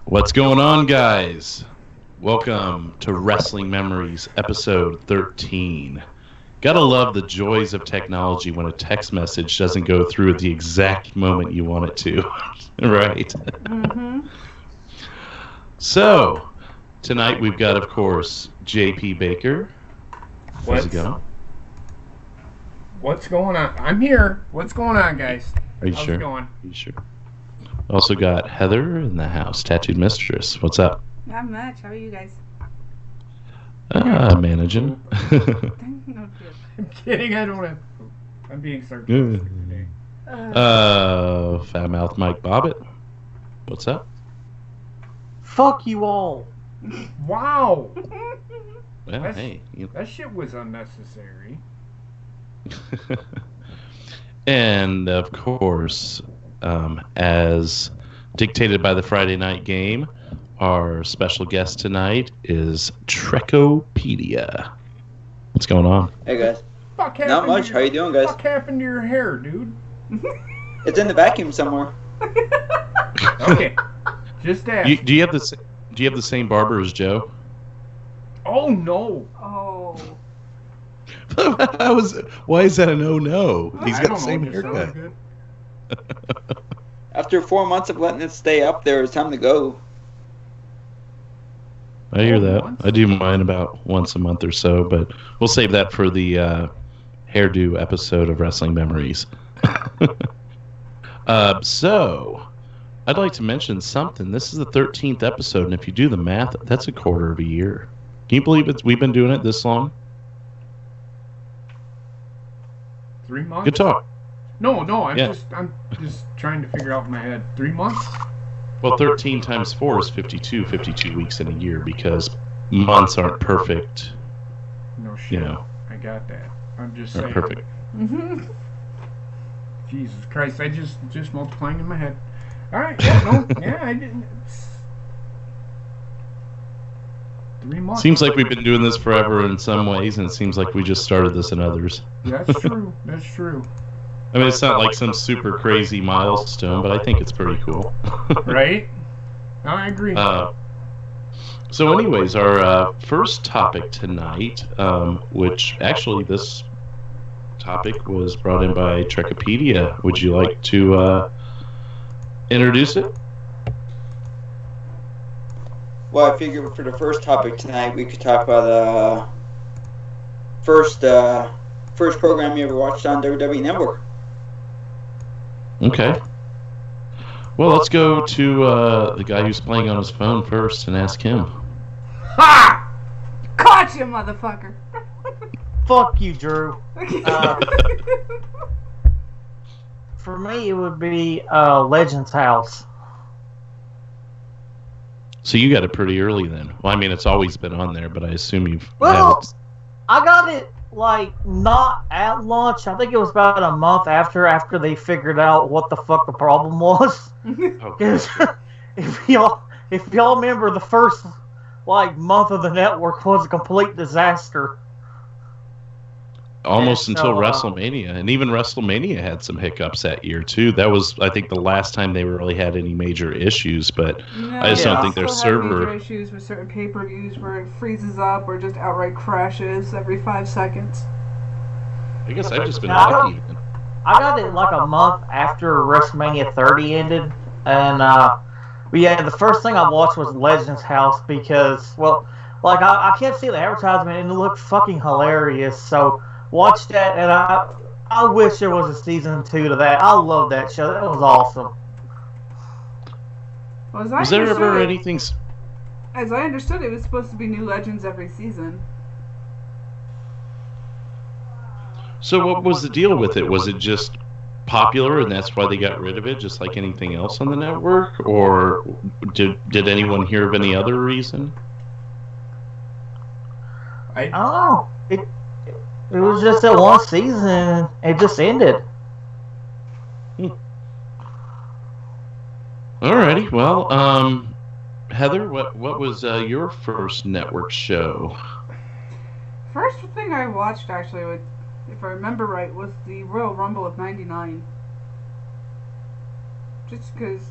What's going on, guys? Welcome to Wrestling Memories, episode 13. Gotta love the joys of technology when a text message doesn't go through at the exact moment you want it to, right? Mm-hmm. So, tonight we've got, of course, J.P. Baker. How's it going? What's going on? I'm here. What's going on, guys? Are you How's sure? it going? Are you sure? Also got Heather in the house, Tattooed Mistress. What's up? Not much. How are you guys? Managing. No good. I'm kidding. I don't have. I'm being sarcastic today. Foulmouth Mike Bobbitt. What's up? Fuck you all. Wow. Well, hey. That shit was unnecessary. And, of course, as dictated by the Friday night game, our special guest tonight is Encyclopedia. What's going on? Hey guys. Fuck Not much. How you doing, guys? Fuck happened to your hair, dude? It's in the vacuum somewhere. Okay. Just ask. Do you have the same barber as Joe? Oh no. Oh. Why is that a no? He's I got don't the same know, just haircut. sounds good. After 4 months of letting it stay up there, it's time to go. I hear that. Once? I do mine about once a month or so, but we'll save that for the hairdo episode of Wrestling Memories. So, I'd like to mention something. This is the 13th episode, and if you do the math, that's a quarter of a year. Can you believe we've been doing it this long? 3 months? Good talk. No, I'm Yeah. just trying to figure out in my head. 3 months? Well, 13 times 4 is 52 weeks in a year because months aren't perfect. No shit. You know. I got that. I'm just Aren't saying. perfect. Mm-hmm. Jesus Christ, I just multiplying in my head. Alright, yeah, no, yeah, I didn't. 3 months. Seems like we've been doing this forever in some ways, and it seems like we just started this in others. That's true. That's true. I mean, it's not like some super crazy milestone, but I think it's pretty cool. Right? No, I agree. So anyways, our first topic tonight, which actually this topic was brought in by Encyclopedia. Would you like to introduce it? Well, I figured for the first topic tonight, we could talk about first program you ever watched on WWE Network. Okay. Well, let's go to the guy who's playing on his phone first and ask him. Ha! Caught you, motherfucker. Fuck you, Drew. For me, it would be Legends House. So you got it pretty early then. Well, I mean, it's always been on there, but I assume you've Well, had it. I got it, like, not at launch. I think it was about a month after they figured out what the fuck the problem was. Oh, Because if y'all remember, the first, like, month of the network was a complete disaster. almost And until so, WrestleMania, and even WrestleMania had some hiccups that year too. That was, I think, the last time they really had any major issues. But No, I just don't Yeah. think their still have server. major issues with certain pay-per-views where it freezes up or just outright crashes every 5 seconds. I guess I've just been Now, lucky. I got it like a month after WrestleMania 30 ended, and but yeah, the first thing I watched was Legends House because, well, like I kept seeing the advertisement and it looked fucking hilarious. So watched that, and I wish there was a season 2 to that. I love that show. That was awesome. Well, Was there ever anything? As I understood, it was supposed to be new legends every season. So what was the deal with it? Was it just popular and that's why they got rid of it, just like anything else on the network, or did anyone hear of any other reason? I don't know. It was just that one season. It just ended. Alrighty, well, Heather, what was your first network show? First thing I watched, actually, if I remember right, was the Royal Rumble of '99. Just because,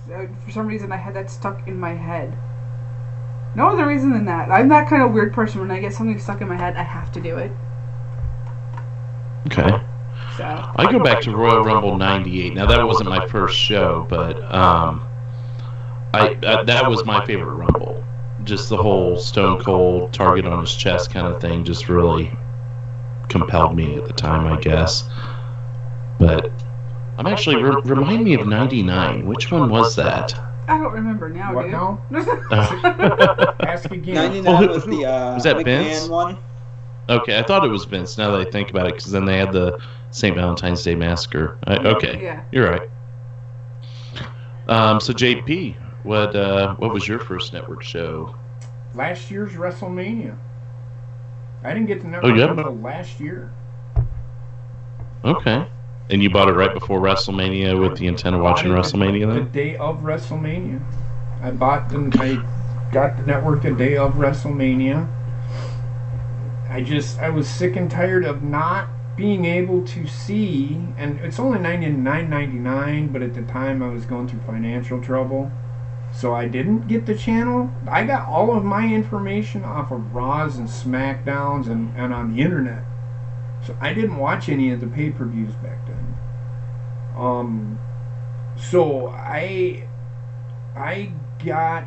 for some reason, I had that stuck in my head. No other reason than that. I'm that kind of weird person. When I get something stuck in my head, I have to do it. Okay. So I go back to Royal Rumble '98. Now that wasn't my first show, but that was my favorite Rumble. Just the whole Stone Cold target on his chest kind of thing just really compelled me at the time, I guess. But I'm actually remind me of '99. Which one was that? I don't remember now, What dude. now? Ask again. 99 was the was that McMahon Vince? one. Okay, I thought it was Vince. Now that I think about it, because then they had the St. Valentine's Day Massacre. Okay, Yeah. you're right. So JP, what was your first network show? Last year's WrestleMania. I didn't get to network until last year. Okay, and you bought it right before WrestleMania with the intent of watching WrestleMania The then? day of WrestleMania. I got the network the day of WrestleMania. I was sick and tired of not being able to see, and it's only $99.99, but at the time I was going through financial trouble, so I didn't get the channel. I got all of my information off of Raws and SmackDowns and on the internet, so I didn't watch any of the pay-per-views back then. So I got,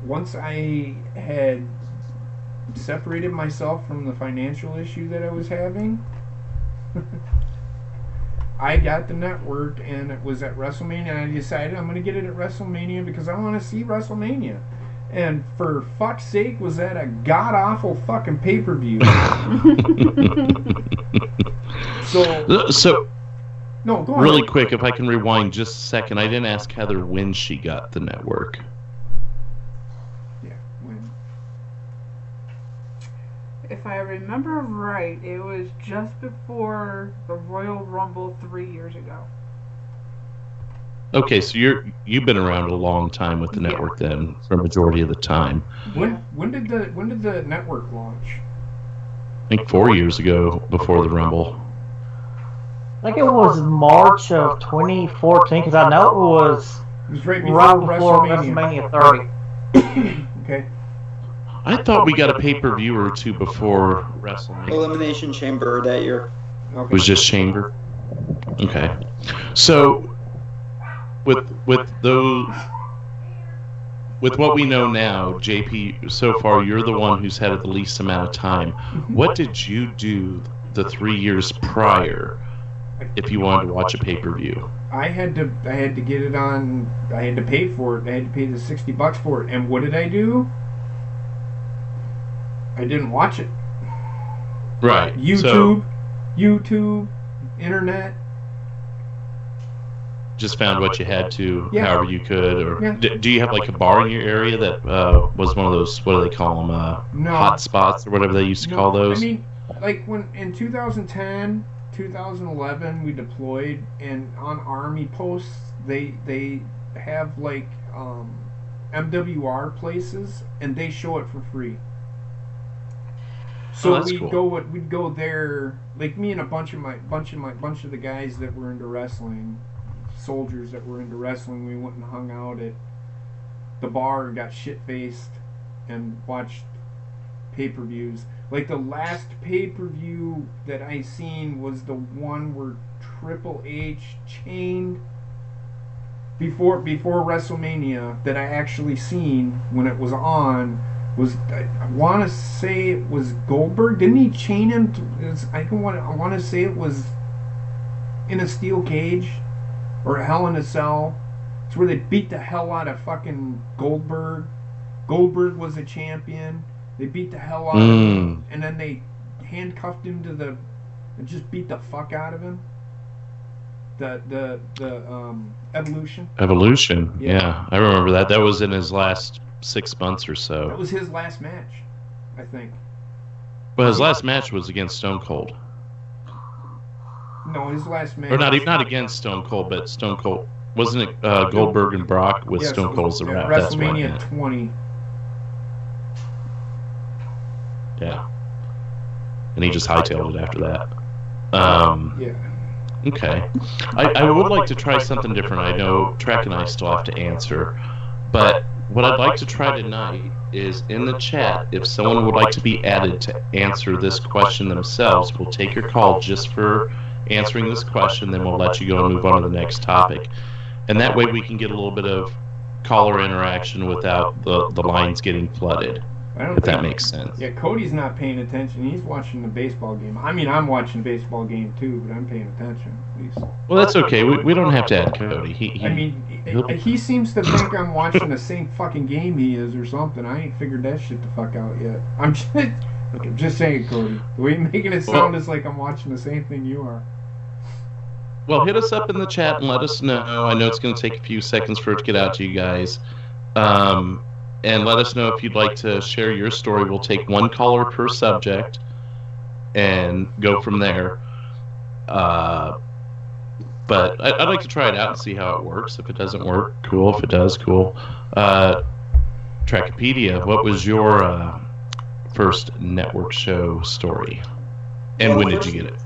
once I had separated myself from the financial issue that I was having, I got the network, and it was at WrestleMania, and I decided I'm going to get it at WrestleMania because I want to see WrestleMania. And for fuck's sake, was that a god-awful fucking pay-per-view. So no, go on. really quick, if I can rewind just a second, I didn't ask Heather when she got the network. Yeah, when? If I remember right, it was just before the Royal Rumble 3 years ago. Okay, so you've been around a long time with the network then, for a majority of the time. When did the network launch? I think 4 years ago, before the Rumble. I think it was March of 2014, because I know it was It was right before right before WrestleMania. WrestleMania 30. Okay. I thought we got a pay-per-view or two before WrestleMania. Elimination Chamber that year. Okay. It was just Chamber. Okay, so with what we know now, JP, so far you're the one who's had it the least amount of time. What did you do the 3 years prior if you wanted to watch a pay-per-view? I had to get it on. I had to pay for it. I had to pay the $60 for it. And what did I do? I didn't watch it. Right. YouTube, internet. Just found what you had to, Yeah. however you could, or Yeah. do you have like a bar in your area that was one of those? What do they call them? No. Hot spots or whatever they used to call those. I mean, like when in 2010, 2011, we deployed, and on Army posts they have like MWR places, and they show it for free. So that's cool. we'd go there, like me and a bunch of the guys that were into wrestling, soldiers that were into wrestling. We went and hung out at the bar and got shit faced and watched pay-per-views. Like the last pay-per-view that I seen was the one where Triple H chained before WrestleMania, that I actually seen when it was on. Was, I want to say it was Goldberg? Didn't he chain him? I want to say it was in a steel cage or a Hell in a Cell. It's where they beat the hell out of fucking Goldberg. Goldberg was a champion. They beat the hell out of him, and then they handcuffed him and just beat the fuck out of him. The Evolution. Evolution. Yeah, I remember that. That was in his last 6 months or That so. was his last match, I think. But his last match was against Stone Cold, No, his last match. or not against Stone Cold, but Stone Cold. Wasn't it Goldberg and Brock with Yes, Stone Cold as the at ref? That's what I WrestleMania meant. 20. Yeah. And he just hightailed it after that. Yeah. Okay. I would like to try something different. I know Trek and I still have to answer, but what I'd like to try tonight is in the chat, if someone would like to be added to answer this question themselves, we'll take your call just for answering this question, then we'll let you go and move on to the next topic. And that way we can get a little bit of caller interaction without the lines getting flooded, if that makes sense. Yeah, Cody's not paying attention. He's watching the baseball game. I mean, I'm watching the baseball game too, but I'm paying attention at least. Well, that's okay. We don't have to add Cody. He seems to think I'm watching the same fucking game he is or something. I ain't figured that shit the fuck out yet. I'm just saying, Cody. The way you're making it sound is like I'm watching the same thing you are. Well, hit us up in the chat and let us know. I know it's going to take a few seconds for it to get out to you guys. And let us know if you'd like to share your story. We'll take one caller per subject and go from there. But I'd like to try it out and see how it works. If it doesn't work, cool. If it does, cool. Encyclopedia, what was your first network show story? And when did you get it?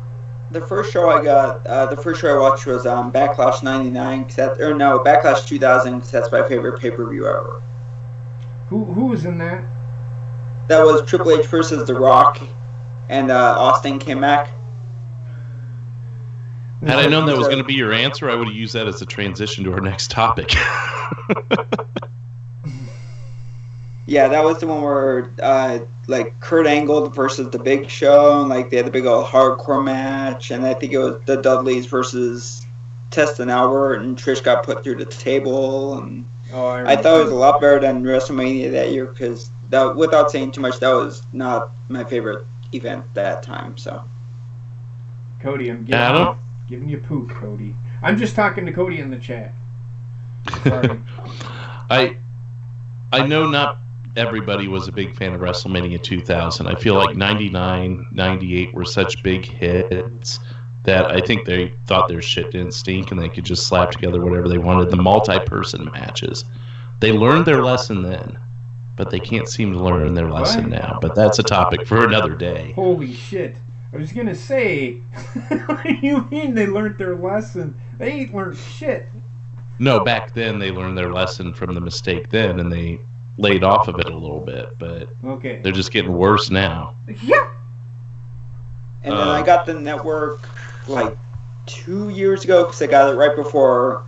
The first show I got, the first show I watched was Backlash '99, Backlash 2000, because that's my favorite pay-per-view ever. Who was in that? That was Triple H versus The Rock, and Austin came back. Had I known that was going to be your answer, I would have used that as a transition to our next topic. Yeah, that was the one where, like, Kurt Angle versus The Big Show, and, like, they had the big old hardcore match, and I think it was the Dudleys versus Test and Albert, and Trish got put through the table, and I thought it was a lot better than WrestleMania that year, because, without saying too much, that was not my favorite event that time, so. Cody, I'm giving you poop, Cody. I'm just talking to Cody in the chat. Sorry. I know not everybody was a big fan of WrestleMania 2000. I feel like 99, 98 were such big hits that I think they thought their shit didn't stink and they could just slap together whatever they wanted. The multi-person matches. They learned their lesson then, but they can't seem to learn their lesson now. But that's a topic for another day. Holy shit. I was going to say, what do you mean they learned their lesson? They ain't learned shit. No, back then they learned their lesson from the mistake then, and they laid off of it a little bit, but they're just getting worse now. Yeah. And then I got the network like 2 years ago because I got it right before.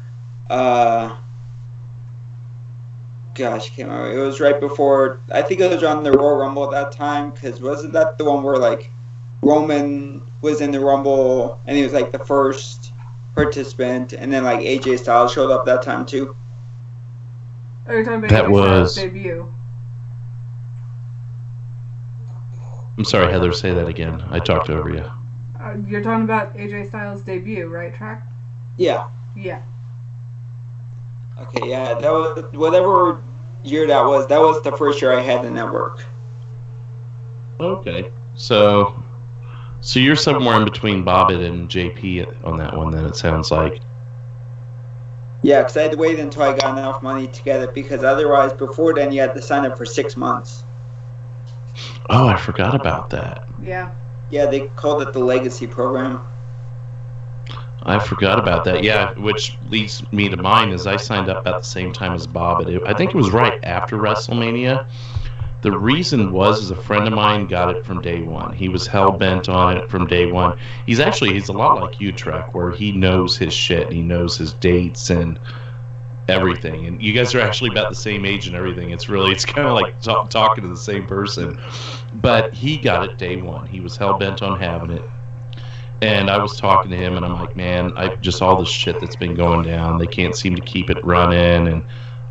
Gosh, I can't remember. It was right before. I think it was on the Royal Rumble at that time. Because wasn't that the one where like Roman was in the Rumble and he was like the first participant, and then like AJ Styles showed up that time too. Are you talking about that was debut? I'm sorry, Heather. Say that again. I talked over you. You're talking about AJ Styles' debut, right, Track? Yeah. Yeah. Okay, yeah, that was whatever year that was. That was the first year I had the network. Okay, so you're somewhere in between Bobbitt and JP on that one. Then it sounds like. Yeah, because I had to wait until I got enough money to get it, because otherwise, before then, you had to sign up for 6 months. Oh, I forgot about that. Yeah. Yeah, they called it the Legacy program. I forgot about that. Yeah, which leads me to mine is I signed up at the same time as Bobbitt. I think it was right after WrestleMania. The reason was a friend of mine got it from day one. He was hell-bent on it from day one. He's a lot like you, Trek, where he knows his shit and he knows his dates and everything. And you guys are actually about the same age and everything. It's kind of like talking to the same person. But he got it day one. He was hell-bent on having it. And I was talking to him, and I'm like, man, all this shit that's been going down, they can't seem to keep it running, and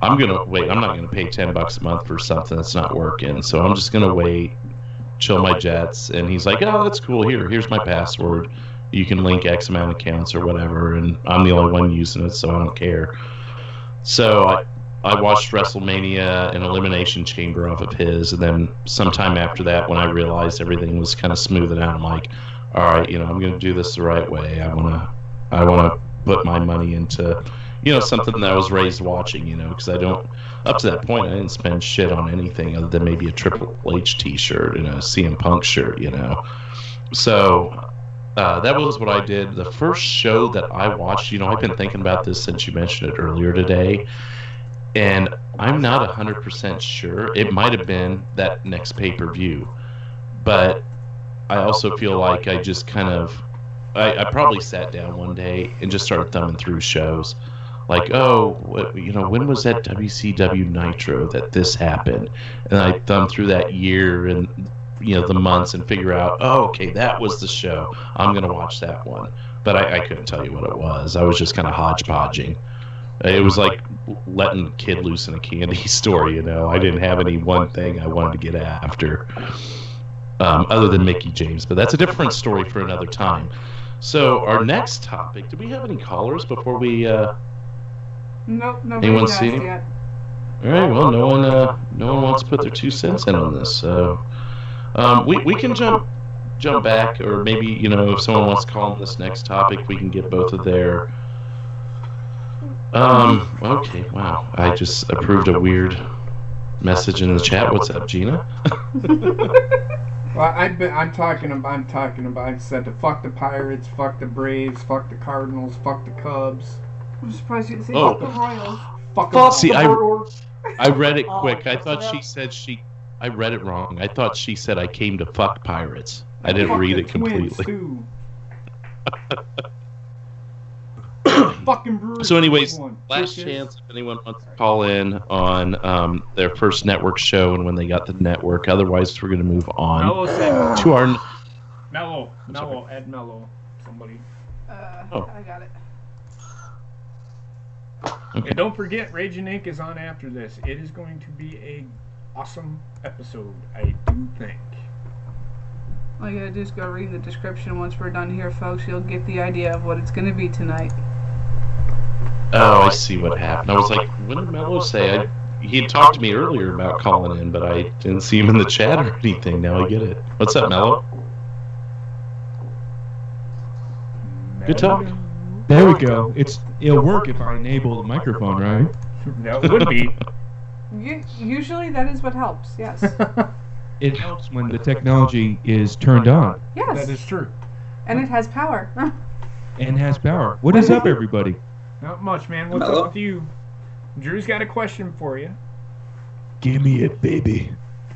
I'm not gonna pay $10 a month for something that's not working, so I'm just gonna wait, chill my jets. And he's like, oh, that's cool, here's my password, you can link X amount of accounts or whatever, and I'm the only one using it, so I don't care. So I watched WrestleMania and Elimination Chamber off of his, and then sometime after that, when I realized everything was kind of smoothing out, I'm like, all right, I'm going to do this the right way. I want to put my money into, something that I was raised watching, because up to that point, I didn't spend shit on anything other than maybe a Triple H t-shirt and a CM Punk shirt, So that was what I did. The first show that I watched, I've been thinking about this since you mentioned it earlier today, and I'm not 100% sure. It might have been that next pay-per-view, but I also feel like I just kind of, I probably sat down one day and just started thumbing through shows. Like, when was that WCW Nitro that this happened? And I thumbed through that year and the months and figure out, okay, that was the show. I'm going to watch that one. But I couldn't tell you what it was. I was just kind of hodgepodging. It was like letting a kid loose in a candy store, I didn't have any one thing I wanted to get after, other than Mickey James. But that's a different story for another time. So our next topic, do we have any callers before we... Nope, anyone see it yet. All right, well, no one wants to put their 2 cents in on this, so... we can jump back, or maybe, if someone wants to call on this next topic, we can get both of their... okay, wow. I just approved a weird message in the chat. What's up, Gina? Well, I'm talking about, I said to fuck the Pirates, fuck the Braves, fuck the Cardinals, fuck the Cubs. I'm surprised you didn't say fuck the Royals. I read it quick. I thought she said I read it wrong. I thought she said I came to fuck pirates. I didn't read it completely. Fucking Brewers. So anyways, last chance if anyone wants to call in on their first network show and when they got the network. Otherwise, we're going to move on to our... Mello. Ed Mello. Somebody. I got it. Okay. And don't forget, Raging Inc. is on after this. It is going to be a awesome episode, I do think. All you gotta do is go read the description once we're done here, folks. You'll get the idea of what it's gonna be tonight. Oh, I see what happened. I was like, what did Mello say? He had talked to me earlier about calling in, but I didn't see him in the chat or anything. Now I get it. What's up, Mello? Good talk. There we go. It'll work if I enable the microphone, right? That would be. Usually that is what helps, yes. It helps when the technology is turned on. Yes. That is true. And it has power. And has power. What is up, everybody? Not much, man. What's up with you? Drew's got a question for you. Give me it, baby.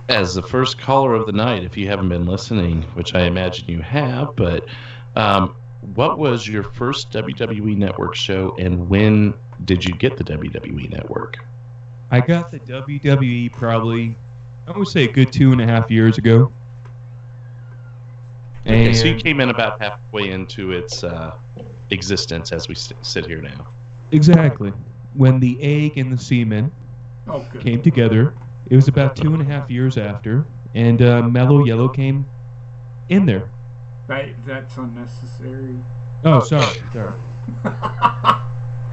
As the first caller of the night, if you haven't been listening, which I imagine you have, but what was your first WWE Network show, and when did you get the WWE Network? I got the WWE probably, I would say, a good 2.5 years ago. Okay, so you came in about halfway into its existence as we sit here now. Exactly. When the egg and the semen came together, it was about 2.5 years after, and Mellow Yellow came in there. That's unnecessary. Oh, sorry.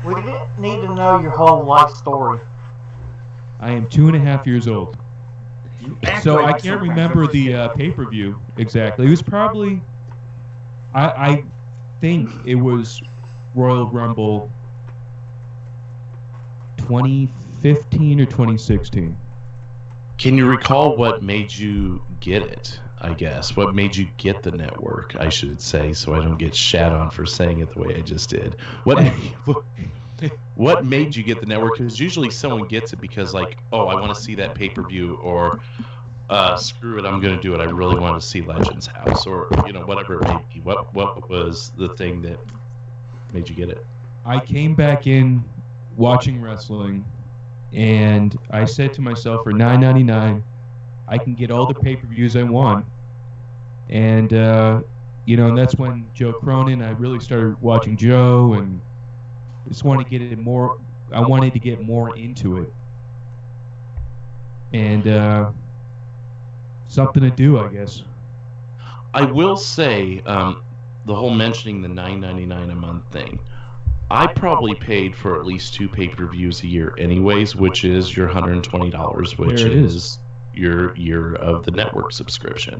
We didn't need to know your whole life story. I am 2.5 years old. So I can't remember the pay-per-view exactly. It was probably, I think it was Royal Rumble 2015 or 2016. Can you recall what made you get it, I guess? What made you get the network, I should say, so I don't get shat on for saying it the way I just did. What made you get the network? Because usually someone gets it because, like, oh, I want to see that pay-per-view, or screw it, I'm going to do it. I really want to see Legends House, or, whatever it may be. What was the thing that made you get it? I came back in watching wrestling, and I said to myself, for $9.99, I can get all the pay-per-views I want. And, and that's when Joe Cronin, I really started watching Joe, and just wanted to get it more. I wanted to get more into it, and something to do, I guess. I will say, the whole mentioning the $9.99 a month thing. I probably paid for at least 2 pay-per-views a year, anyways, which is your $120, which is your year of the network subscription.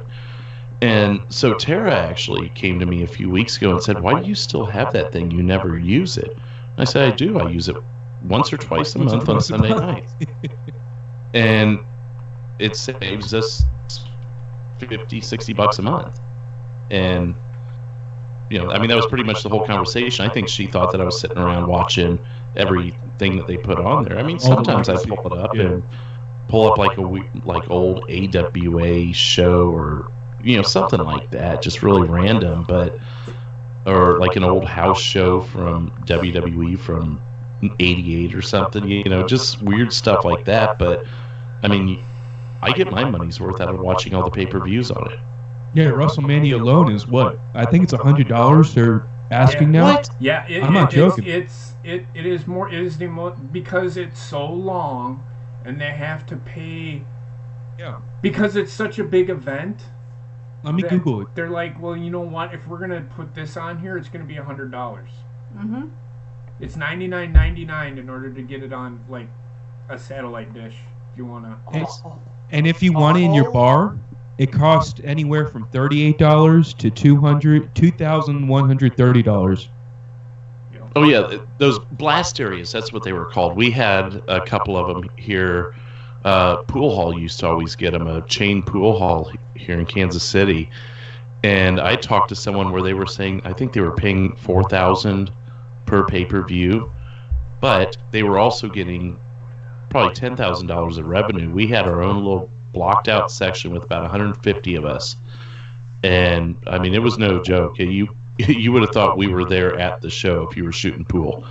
And so Tara actually came to me a few weeks ago and said, "Why do you still have that thing? You never use it." I said, I do. I use it once or twice a month on Sunday nights. And it saves us $50, $60 a month. And I mean, that was pretty much the whole conversation. I think she thought that I was sitting around watching everything that they put on there. I mean, sometimes I pull it up and pull up like old AWA show or something like that, just really random, or like an old house show from WWE from '88 or something. Just weird stuff like that. But I mean, I get my money's worth out of watching all the pay-per-views on it. Yeah, WrestleMania alone is what? I think it's $100 they're asking now. What? Yeah, I'm not joking. It is more. It is the because it's so long, and they have to pay. Yeah. Because it's such a big event. Let me Google it. They're like, well, you know what? If we're gonna put this on here, it's gonna be $100. Mm-hmm. It's $99.99 in order to get it on like a satellite dish. If you wanna. And if you want it in your bar, it costs anywhere from $38 to $2,130. Oh yeah, those blast areas. That's what they were called. We had a couple of them here. Pool Hall used to always get them, a chain pool hall here in Kansas City. And I talked to someone where they were saying, I think they were paying $4,000 per pay-per-view, but they were also getting probably $10,000 of revenue. We had our own little blocked out section with about 150 of us. And I mean, it was no joke. You would have thought we were there at the show if you were shooting pool.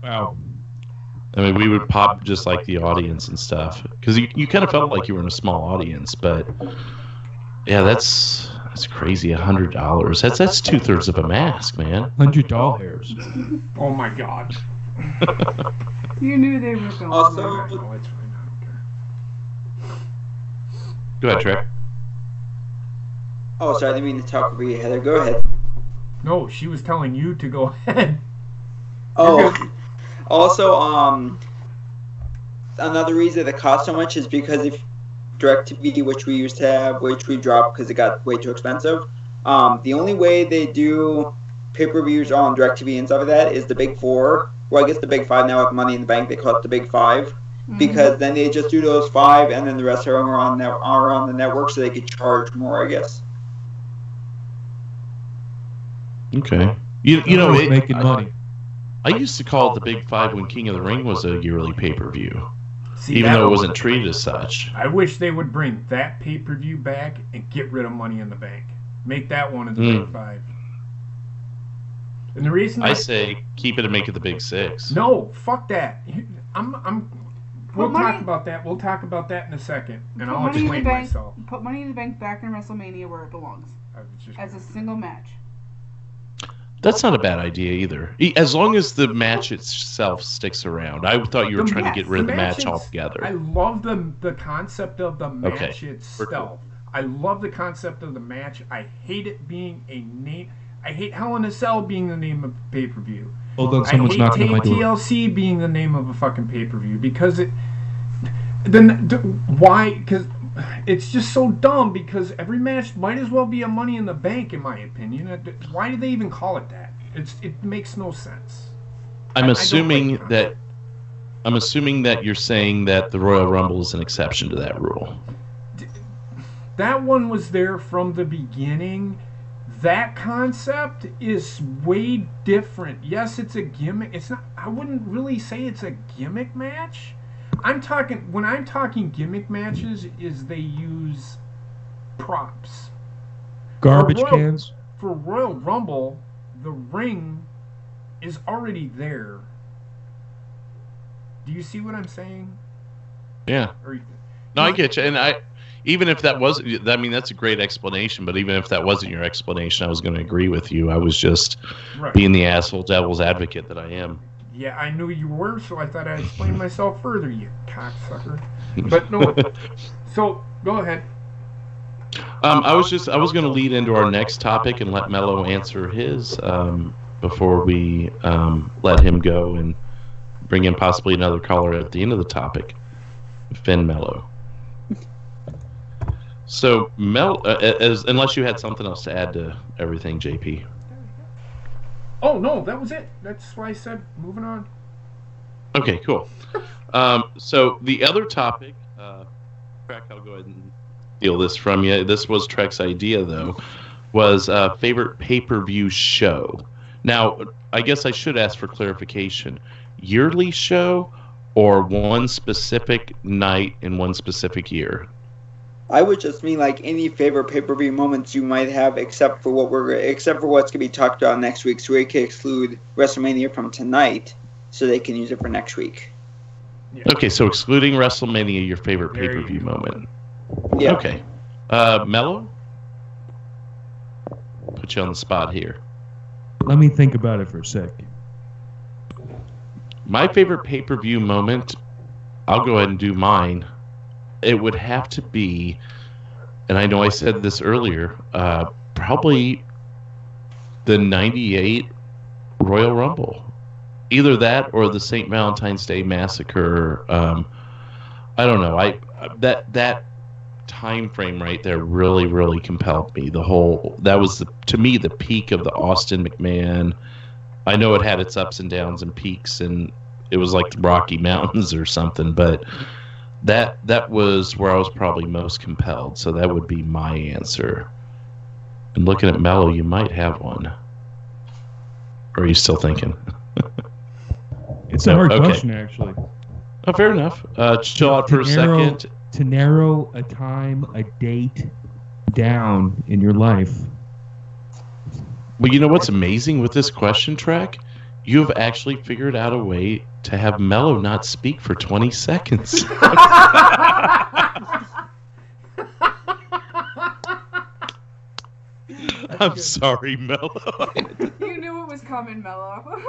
Wow. I mean, we would pop just like the audience and stuff, because you kind of felt like you were in a small audience. But yeah, that's crazy. $100. That's 2/3 of a mask, man. $100 hairs. Oh my God. You knew they were going. Also, No, it's fine. I don't care. Go ahead, Trey. oh, sorry, I didn't mean to talk over you, Heather. Go ahead. No, she was telling you to go ahead. Oh, also, another reason it costs so much is because if DirecTV, which we used to have, which we dropped because it got way too expensive, the only way they do pay-per-views on DirecTV and stuff like that is the Big Four. Well, I guess the Big Five now with Money in the Bank, they call it the Big Five. Mm-hmm. Because then they just do those 5, and then the rest of them are on the network, so they could charge more, I guess. Okay. You know, making money. I used to call it the Big Five when King of the Ring was a yearly pay-per-view, See, even that though it was- wasn't treated as such. I wish they would bring that pay-per-view back and get rid of Money in the Bank. Make that one of the Big Five. And the reason I say keep it and make it the Big Six. no, fuck that. We'll Money- talk about that. We'll talk about that in a second, and Put I'll Money in the explain Bank. myself. Put Money in the Bank back in WrestleMania where it belongs, I was just- as a single match. That's not a bad idea either. As long as the match itself sticks around. I thought you were trying to get rid of the match is- altogether. I love the concept of the match Okay, we're itself. cool. I love the concept of the match. I hate it being a name. I hate Hell in a Cell being the name of a pay-per-view. Hold on, I someone's hate knocking on my door. TLC being the name of a fucking pay-per-view because it. Then why? Because it's just so dumb. Because every match might as well be a Money in the Bank, in my opinion. Why do they even call it that? It makes no sense. I'm I assuming don't like that you're saying that the Royal Rumble is an exception to that rule. That one was there from the beginning. That concept is way different. Yes, it's a gimmick. It's not. I wouldn't really say it's a gimmick match. When I'm talking gimmick matches, is they use props. Garbage For Royal- cans. For Royal Rumble, the ring is already there. Do you see what I'm saying? Yeah. Or, No, I get you. And even if that wasn't, I mean, that's a great explanation, but even if that wasn't your explanation, I was going to agree with you. I was just right. being the asshole devil's advocate that I am. Yeah, I knew you were, so I thought I'd explain myself further, you cocksucker. But no, so go ahead. I was going to lead into our next topic and let Mello answer his before we let him go and bring in possibly another caller at the end of the topic, Finn Mello. So unless you had something else to add to everything, JP. Oh no, that was it. That's why I said moving on. Okay, cool. So the other topic, Trek, I'll go ahead and steal this from you. This was Trek's idea, though, was favorite pay-per-view show. Now, I guess I should ask for clarification. Yearly show or one specific night in one specific year? I would just mean like any favorite pay-per-view moments you might have, except for what's going to be talked about next week. So we can exclude WrestleMania from tonight, so they can use it for next week. Yeah. Okay, so excluding WrestleMania, your favorite pay-per-view moment. Yeah. Okay. Mello? Put you on the spot here. Let me think about it for a sec. My favorite pay-per-view moment, I'll go ahead and do mine. It would have to be, and I know I said this earlier, probably the 98 Royal Rumble. Either that or the St. Valentine's Day Massacre. I don't know. That time frame right there really, really compelled me. That was to me the peak of the Austin McMahon. I know it had its ups and downs and peaks, and it was like the Rocky Mountains or something, but that was where I was probably most compelled. So that would be my answer. And looking at Mello, you might have one. Or are you still thinking? It's a hard question, actually. Oh, fair enough. Chill out for a second. To narrow a time, a date down in your life. Well, you know what's amazing with this question track? You have actually figured out a way to have Mello not speak for 20 seconds. I'm sorry, Mello. You knew it was coming, Mello.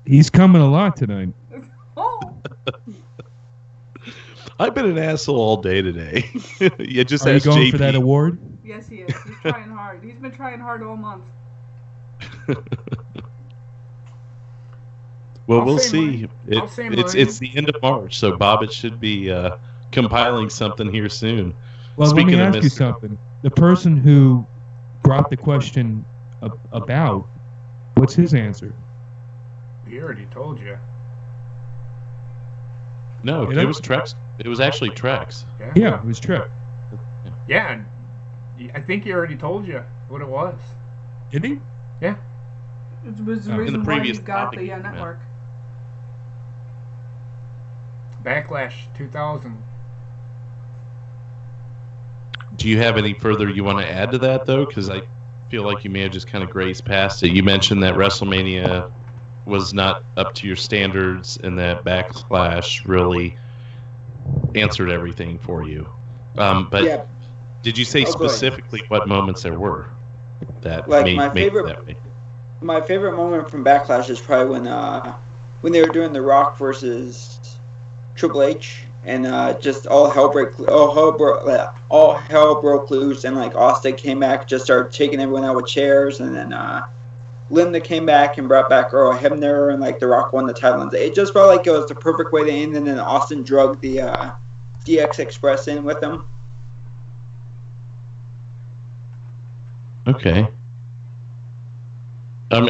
He's coming a lot tonight. Oh. I've been an asshole all day today. You just Are you asked going JP. for that award? Yes, he is. He's trying hard. He's been trying hard all month. Well, I'll we'll say see. I'll say It's the end of March, so Bobbitt should be compiling something here soon. Well, Speaking let of me ask you something. The person who brought the question about, what's his answer? He already told you. No, it was Trex. It was actually Trex. Yeah, it was Trip. Yeah, I think he already told you what it was. Did he? Yeah. It was the In the reason why previous you got topic, the yeah. network. Backlash 2000. Do you have any further you want to add to that, though? Because I feel like you may have just kind of grazed past it. You mentioned that WrestleMania was not up to your standards, and that Backlash really answered everything for you. But Yeah. did you say Oh, go ahead. specifically what moments there were that Like, made my it favorite- that way? My favorite moment from Backlash is probably when they were doing The Rock versus Triple H, and just all hell broke loose, and like Austin came back, just started taking everyone out with chairs, and then Linda came back and brought back Earl Hebner, and like The Rock won the title. And it just felt like it was the perfect way to end, and then Austin drugged the DX Express in with him. Okay. I'm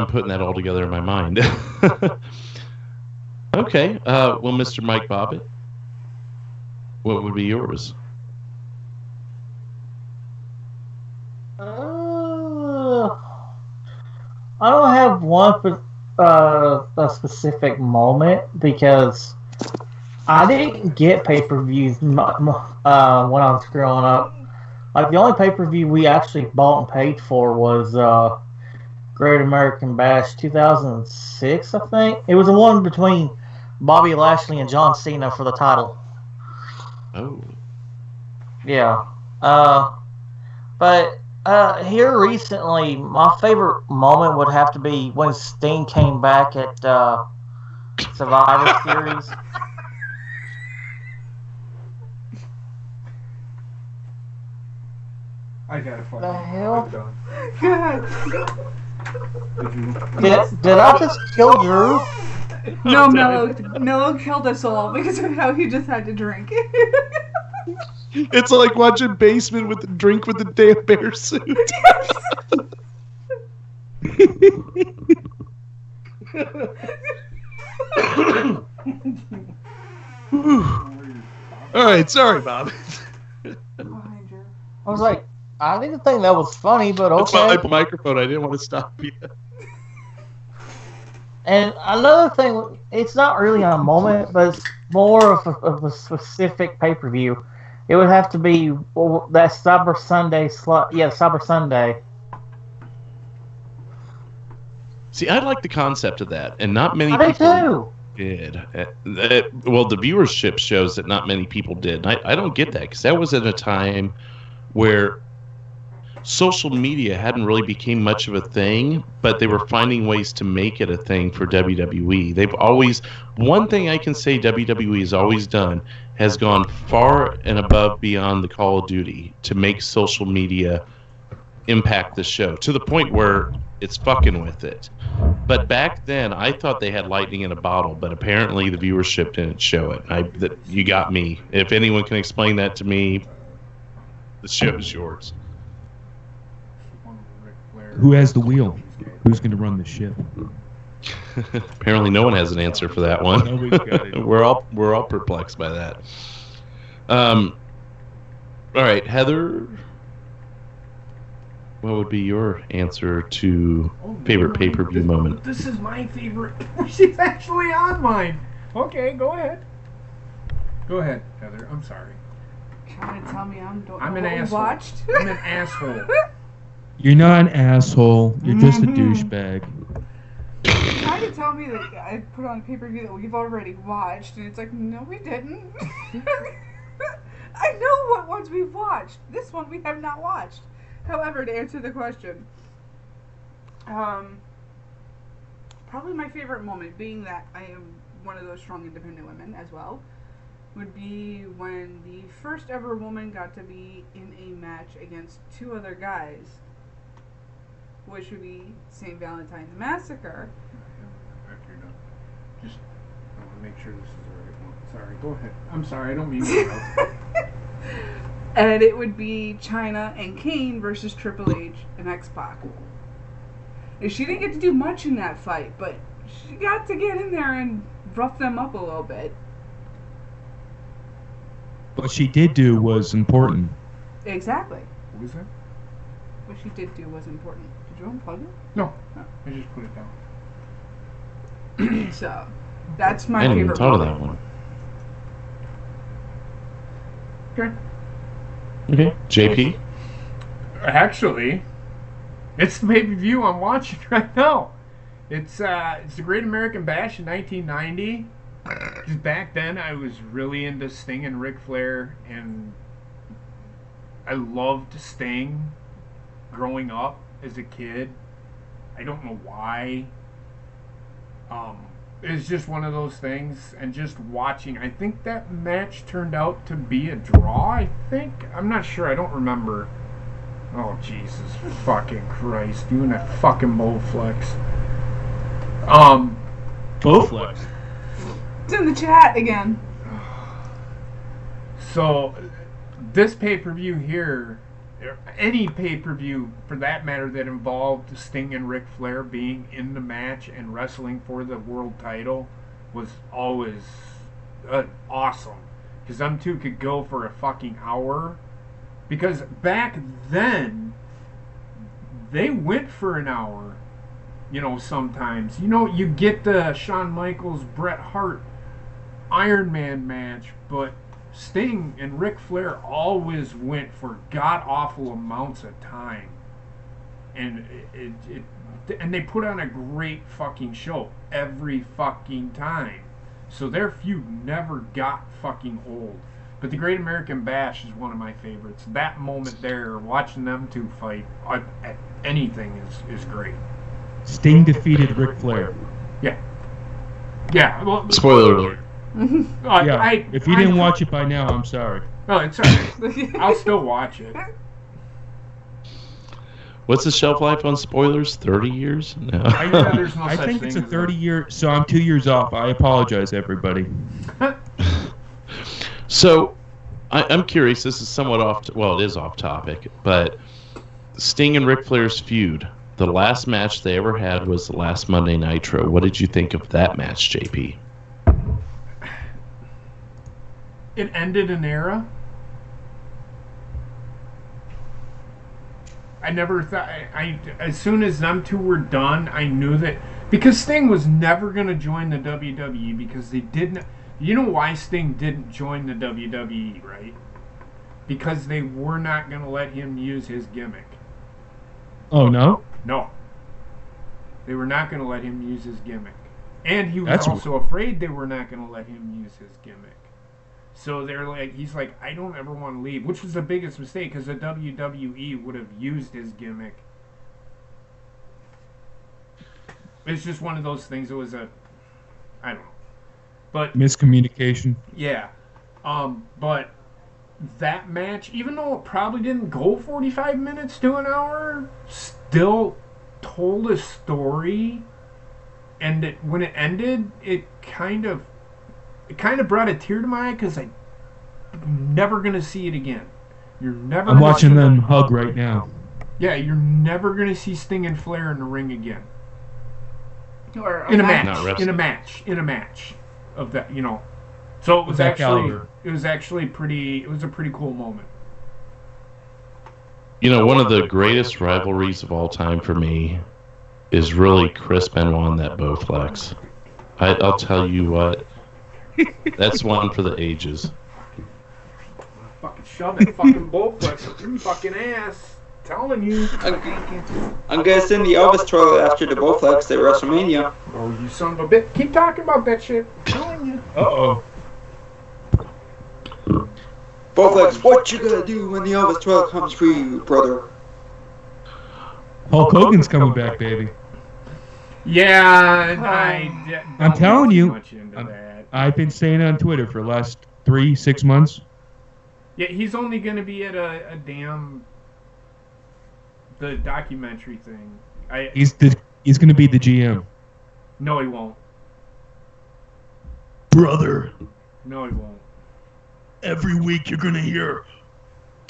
putting that all together in my mind. Okay. Well, Mr. Mike Bobbitt, what would be yours? I don't have one a specific moment because I didn't get pay-per-views when I was growing up. Like the only pay-per-view we actually bought and paid for was Great American Bash 2006, I think. It was the one between Bobby Lashley and John Cena for the title. Oh. Yeah. But here recently, my favorite moment would have to be when Sting came back at Survivor Series. I gotta find The it. hell? I'm done. God. Did I just kill Drew? No, Mello killed us all because of how he just had to drink. It's like watching Basement with the drink with the damn bear suit. All right, sorry, Bob. I was like, I didn't think that was funny, but That's okay. my microphone. I didn't want to stop you. And another thing, it's not really a moment, but it's more of a specific pay-per-view. It would have to be that Cyber Sunday slot. Yeah, Cyber Sunday. See, I like the concept of that, and not many I do people too. did. Well, the viewership shows that not many people did. And I don't get that, because that was at a time where social media hadn't really become much of a thing, but they were finding ways to make it a thing for WWE. They've always, one thing I can say WWE has always done has gone far and above beyond the Call of Duty to make social media impact the show to the point where it's fucking with it. But back then, I thought they had lightning in a bottle, but apparently the viewership didn't show it. You got me. If anyone can explain that to me, the show is yours. Who has the wheel? Who's going to run the ship? Apparently, no one has an answer for that one. Nobody's got it. We're all perplexed by that. All right, Heather. What would be your answer to favorite pay-per-view moment? This is my favorite. She's actually on mine. Okay, go ahead. Go ahead, Heather. I'm sorry. Trying to tell me I'm an asshole. watched? I'm an asshole. You're not an asshole. You're just a douchebag. Trying to tell me that I put on a pay-per-view that we've already watched, and it's like, no, we didn't. I know what ones we've watched. This one we have not watched. However, to answer the question, probably my favorite moment, being that I am one of those strong independent women as well, would be when the first ever woman got to be in a match against two other guys, which would be St. Valentine's Massacre. After you're done. Just, I want to make sure this is the right one. Sorry, go ahead. I'm sorry, I don't mean to interrupt. And it would be Chyna and Kane versus Triple H and X-Pac. And she didn't get to do much in that fight, but she got to get in there and rough them up a little bit. What she did do was important. Exactly. What was that? What she did do was important. Did you unplug it? No, Oh. I just put it down. So, that's my I hadn't even favorite thought of moment. that one. Okay. Okay, JP. Actually, it's the pay-per-view I'm watching right now. It's the Great American Bash in 1990. Just back then, I was really into Sting and Ric Flair, and I loved Sting growing up as a kid. I don't know why. It's just one of those things, and just watching. I think that match turned out to be a draw, I think. I'm not sure. I don't remember. Oh, Jesus fucking Christ. You and that fucking Bowflex. Bowflex. It's in the chat again. So, this pay-per-view here, any pay-per-view for that matter that involved Sting and Ric Flair being in the match and wrestling for the world title was always awesome. Because them two could go for a fucking hour. Because back then, they went for an hour. You know, sometimes. You know, you get the Shawn Michaels, Bret Hart Iron Man match, but Sting and Ric Flair always went for god-awful amounts of time. And and they put on a great fucking show every fucking time. So their feud never got fucking old. But the Great American Bash is one of my favorites. That moment there, watching them two fight at anything is great. Sting defeated Ric Flair. Yeah. Yeah. Well, Spoiler alert. Yeah. If you didn't watch it by now, I'm sorry. Oh, it's alright. I'll still watch it. What's the shelf life on spoilers? 30 years? No. There's no I such think thing it's a as 30-year, so I'm 2 years off. I apologize, everybody. So, I'm curious. This is somewhat off. Well, it is off topic, but Sting and Ric Flair's feud. The last match they ever had was the last Monday Nitro. What did you think of that match, JP? It ended an era. I never thought. As soon as them two were done, I knew that because Sting was never gonna join the WWE because they didn't. You know why Sting didn't join the WWE, right? Because they were not gonna let him use his gimmick. Oh no. No. They were not gonna let him use his gimmick, and he was That's also afraid they were not gonna let him use his gimmick. So they're like, he's like, I don't ever want to leave, which was the biggest mistake because the WWE would have used his gimmick. It's just one of those things. It was I don't know, but Miscommunication. yeah, but that match, even though it probably didn't go 45 minutes to an hour, still told a story, and when it ended, it kind of brought a tear to my eye because I'm never gonna see it again. You're never. I'm watching them hug right now. Yeah, you're never gonna see Sting and Flair in the ring again. Or In a Not match. wrestling. In a match of that, you know. So it was that actually caliber. it was actually pretty. It was a pretty cool moment. You know, one of the greatest rivalries of all time for me is really Chris Benoit and that Bowflex. I'll tell you what, that's one for the ages. Fucking shove that fucking Bowflex up your fucking ass. Telling you. I'm guessing the Elvis toilet after the Bowflex at WrestleMania. Oh, you son of a bitch. Keep talking about that shit. Telling you. Uh-oh. Bowflex, what you gonna do when the Elvis toilet comes for you, brother? Hulk Hogan's coming back, baby. Yeah, I'm telling you. Much into that. I've been saying it on Twitter for the last 3-6 months. Yeah, he's only gonna be at a damn the documentary thing. He's going to be the GM. No, he won't. Brother. No, he won't. Every week you're going to hear,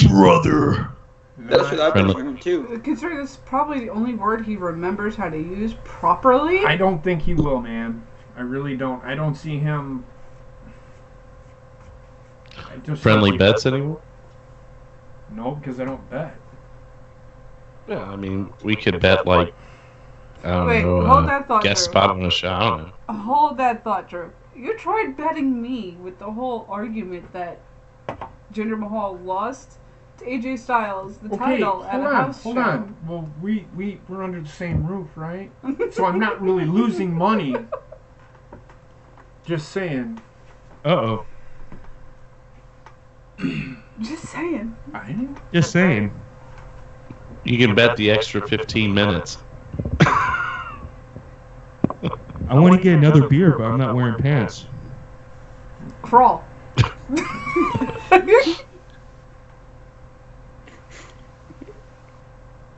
brother. That's what I've been hearing too. Considering this is probably the only word he remembers how to use properly. I don't think he will, man. I really don't. I don't see him. Friendly bets anymore? No, because I don't bet. Yeah, I mean, we could bet like, I don't Wait, know, hold that thought, guest Drew. spot on a show. I don't know. Hold that thought, Drew. You tried betting me with the whole argument that Jinder Mahal lost to AJ Styles the title at a house show. Hold on. Well, we're under the same roof, right? So I'm not really losing money. Just saying. Uh-oh. Just saying. Just saying. You can bet the extra 15 minutes. I want to get another beer, but I'm not wearing pants. Crawl.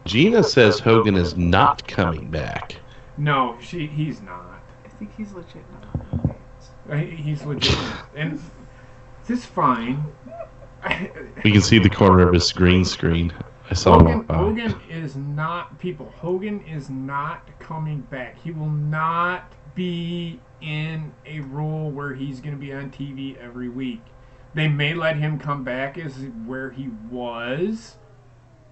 Gina says Hogan is not coming back. No, he's not. I think he's legit now. He's legit. And this is fine. We can see the corner of his green screen. I saw him walk by. Hogan is not coming back. He will not be in a role where he's going to be on TV every week. They may let him come back as where he was.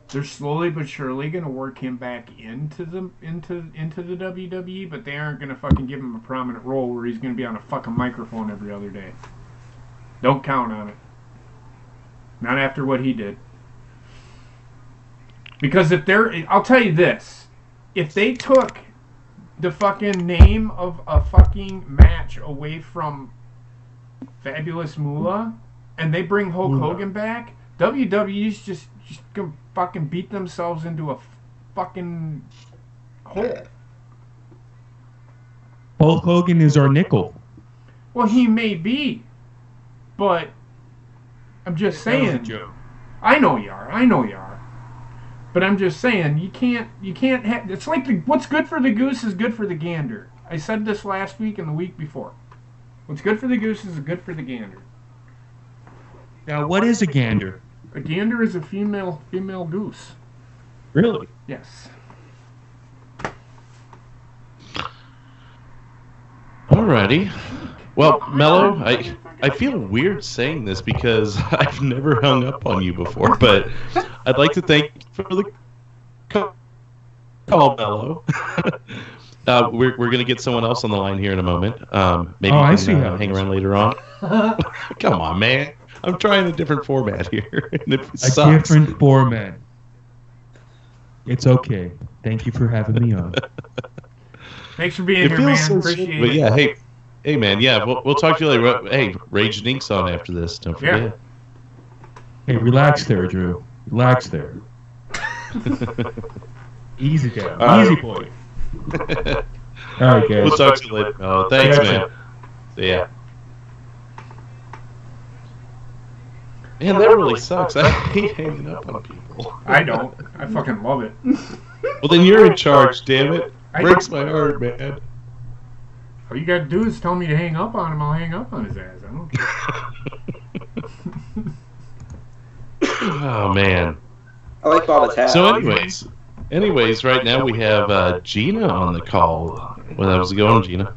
They're slowly but surely going to work him back into the WWE, but they aren't going to fucking give him a prominent role where he's going to be on a fucking microphone every other day. Don't count on it. Not after what he did. Because I'll tell you this, if they took the fucking name of a fucking match away from Fabulous Moolah and they bring Hulk Hogan back, WWE's just gonna fucking beat themselves into a fucking hole. Hulk Hogan is our nickel. Well, he may be, but I'm just That was a saying. joke. I know you are. But I'm just saying, you can't have, it's like what's good for the goose is good for the gander. I said this last week and the week before. What's good for the goose is good for the gander. Now, what is a gander? A gander is a female goose. Really? Yes. Alrighty. Well, Mello, I feel weird saying this because I've never hung up on you before, but I'd like to thank you for the Call Mello. We're going to get someone else on the line here in a moment. Maybe I you see can how it hang is. around later on. Come on, man. I'm trying a different format here. And it A sucks. different format. It's okay. Thank you for having me on. Thanks for being It here, feels man. so Appreciate shitty, but it. yeah, hey, man, yeah, we'll talk to you later. Hey, Rage and Ink's on after this. Don't forget. Hey, relax there, Drew. Relax there. Easy guy. All right. Easy boy. All right, guys. We'll talk to you later. Oh, thanks, Yeah. man. See ya. Man, that really sucks. I hate hanging up on people. I don't. I fucking love it. Well, then you're in charge, damn it. Breaks my heart, man. All you gotta do is tell me to hang up on him. I'll hang up on his ass. I don't care. Oh, man. I like Bobbitt's hat. So, anyways, right now we have Gina on the call. Well, how's it going, Gina?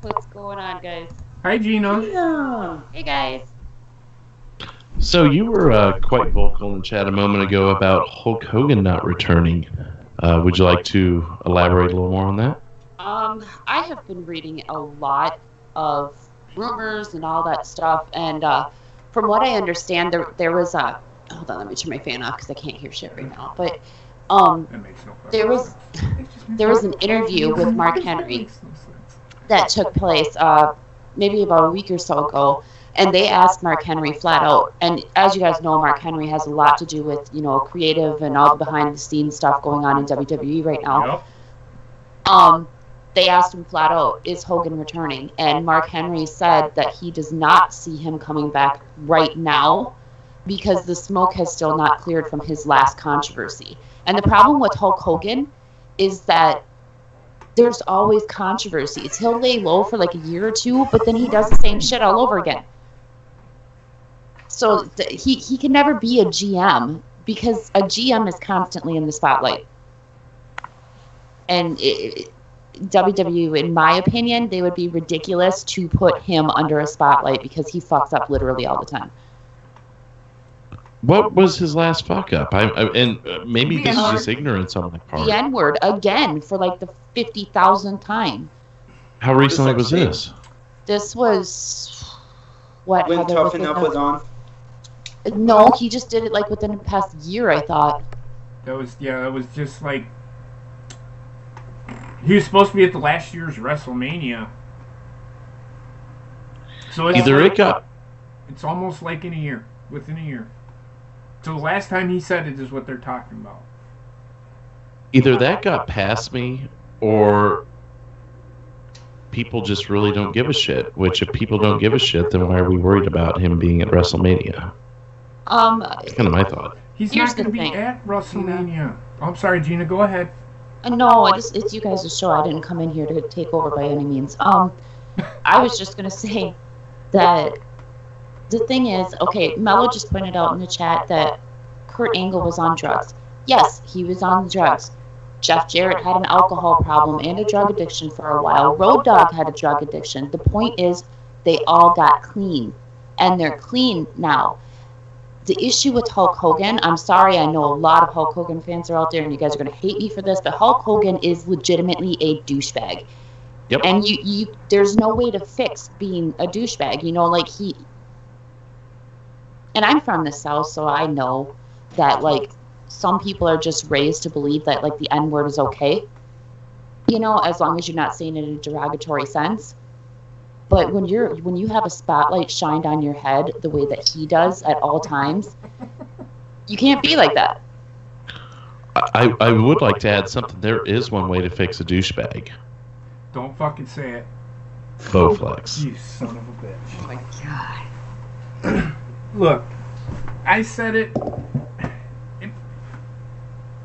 What's going on, guys? Hi, Gina. Hey, guys. So you were quite vocal in chat a moment ago about Hulk Hogan not returning. Would you like to elaborate a little more on that? I have been reading a lot of rumors and all that stuff, and from what I understand, there was a... Hold on, let me turn my fan off because I can't hear shit right now. But That makes no fucking there was an interview with Mark Henry that took place maybe about a week or so ago, and they asked Mark Henry flat out, and as you guys know, Mark Henry has a lot to do with, creative and all the behind-the-scenes stuff going on in WWE right now. Yep. They asked him flat out, is Hogan returning? And Mark Henry said that he does not see him coming back right now because the smoke has still not cleared from his last controversy. And the problem with Hulk Hogan is that there's always controversies. He'll lay low for like a year or two, but then he does the same shit all over again. So he can never be a GM because a GM is constantly in the spotlight. And WWE, in my opinion, they would be ridiculous to put him under a spotlight because he fucks up literally all the time. What was his last fuck up? Maybe this is just ignorance on my part. The N-word again for like the 50,000th time. How recently was this? This was what? When Heather, Toughen Up was on. No, he just did it like within the past year, I thought. That was just like... He was supposed to be at the last year's WrestleMania. So it's almost like in a year. Within a year. So the last time he said it is what they're talking about. Either that got past me, or people just really don't give a shit. Which, if people don't give a shit, then why are we worried about him being at WrestleMania? That's kind of my thought. He's Here's not going to the be thing. at WrestleMania. Oh, I'm sorry, Gina. Go ahead. No, it's you guys' show. I didn't come in here to take over by any means. I was just gonna say that the thing is, okay, Mello just pointed out in the chat that Kurt Angle was on drugs. Yes, he was on drugs. Jeff Jarrett had an alcohol problem and a drug addiction for a while. Road Dogg had a drug addiction. The point is, they all got clean, and they're clean now. The issue with Hulk Hogan, I'm sorry, I know a lot of Hulk Hogan fans are out there, and you guys are going to hate me for this, but Hulk Hogan is legitimately a douchebag. Yep. And you there's no way to fix being a douchebag. Like he... And I'm from the South, so I know that, like, some people are just raised to believe that, like, the N-word is okay. As long as you're not saying it in a derogatory sense. But when you have a spotlight shined on your head the way that he does at all times, you can't be like that. I would like to add something. There is one way to fix a douchebag. Don't fucking say it. Bowflex. You son of a bitch. Oh my god. Look, I said it.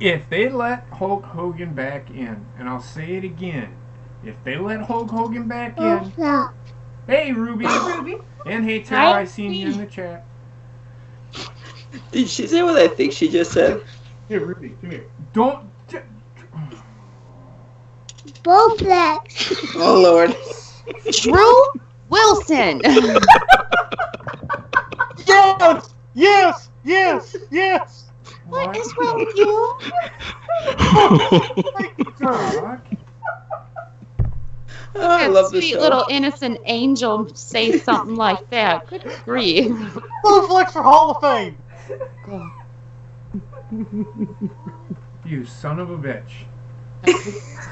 If they let Hulk Hogan back in, and I'll say it again, if they let Hulk Hogan back in... Hey, Ruby. And hey, Tara, I seen you in the chat. Did she say what I think she just said? Here, Ruby, come here. Don't... Bowflex. Oh, Lord. Drew Wilson. Yes! What is wrong with you? I love this Sweet show. little innocent angel say something like that. Good grief. Bowflex for Hall of Fame. You son of a bitch.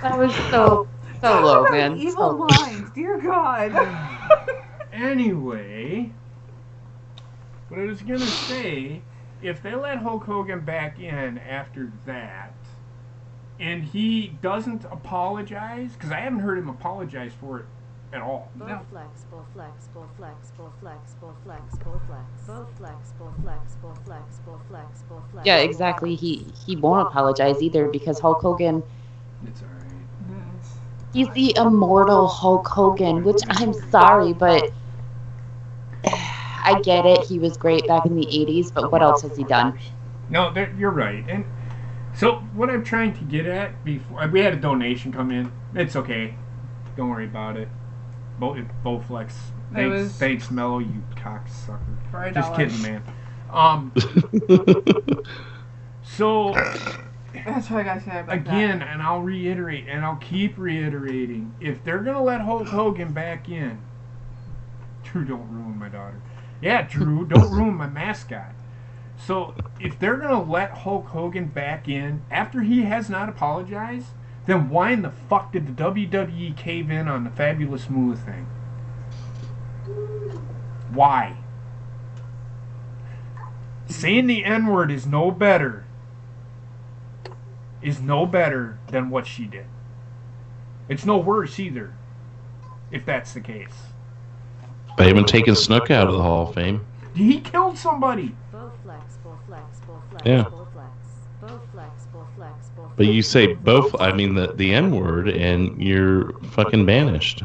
That was so low, man. Evil So- lines, dear God. Anyway, what I was gonna say, if they let Hulk Hogan back in after that, and he doesn't apologize, because I haven't heard him apologize for it at all. No. Bowflex, Bowflex, Bowflex, Bowflex, Bowflex, Bowflex, Bowflex, Bowflex, Bowflex, Bowflex, Bowflex. Yeah, exactly. He won't apologize either because Hulk Hogan, It's alright. he's the immortal Hulk Hogan, which I'm sorry, but I get it. He was great back in the 80s, but what else has he done? No, you're right. And so what I'm trying to get at before we had a donation come in. It's okay. Don't worry about it. Bowflex. Thanks, Mello, you cocksucker. For $1. Just kidding, man. So That's what I gotta say about again, and I'll reiterate, and I'll keep reiterating, if they're gonna let Hulk Hogan back in, Drew, don't ruin my daughter. Yeah, Drew, don't ruin my mascot. So if they're gonna let Hulk Hogan back in after he has not apologized, then why in the fuck did the WWE cave in on the Fabulous Moolah thing? Why? Saying the N-word is no better than what she did. It's no worse either, if that's the case. They haven't taken Snook out of the Hall of Fame. He killed somebody. Bowflex, Bowflex, Bowflex, Yeah. Bowflex, Bowflex, Bowflex, Bowflex. But you say both, I mean the N-word, and you're fucking banished.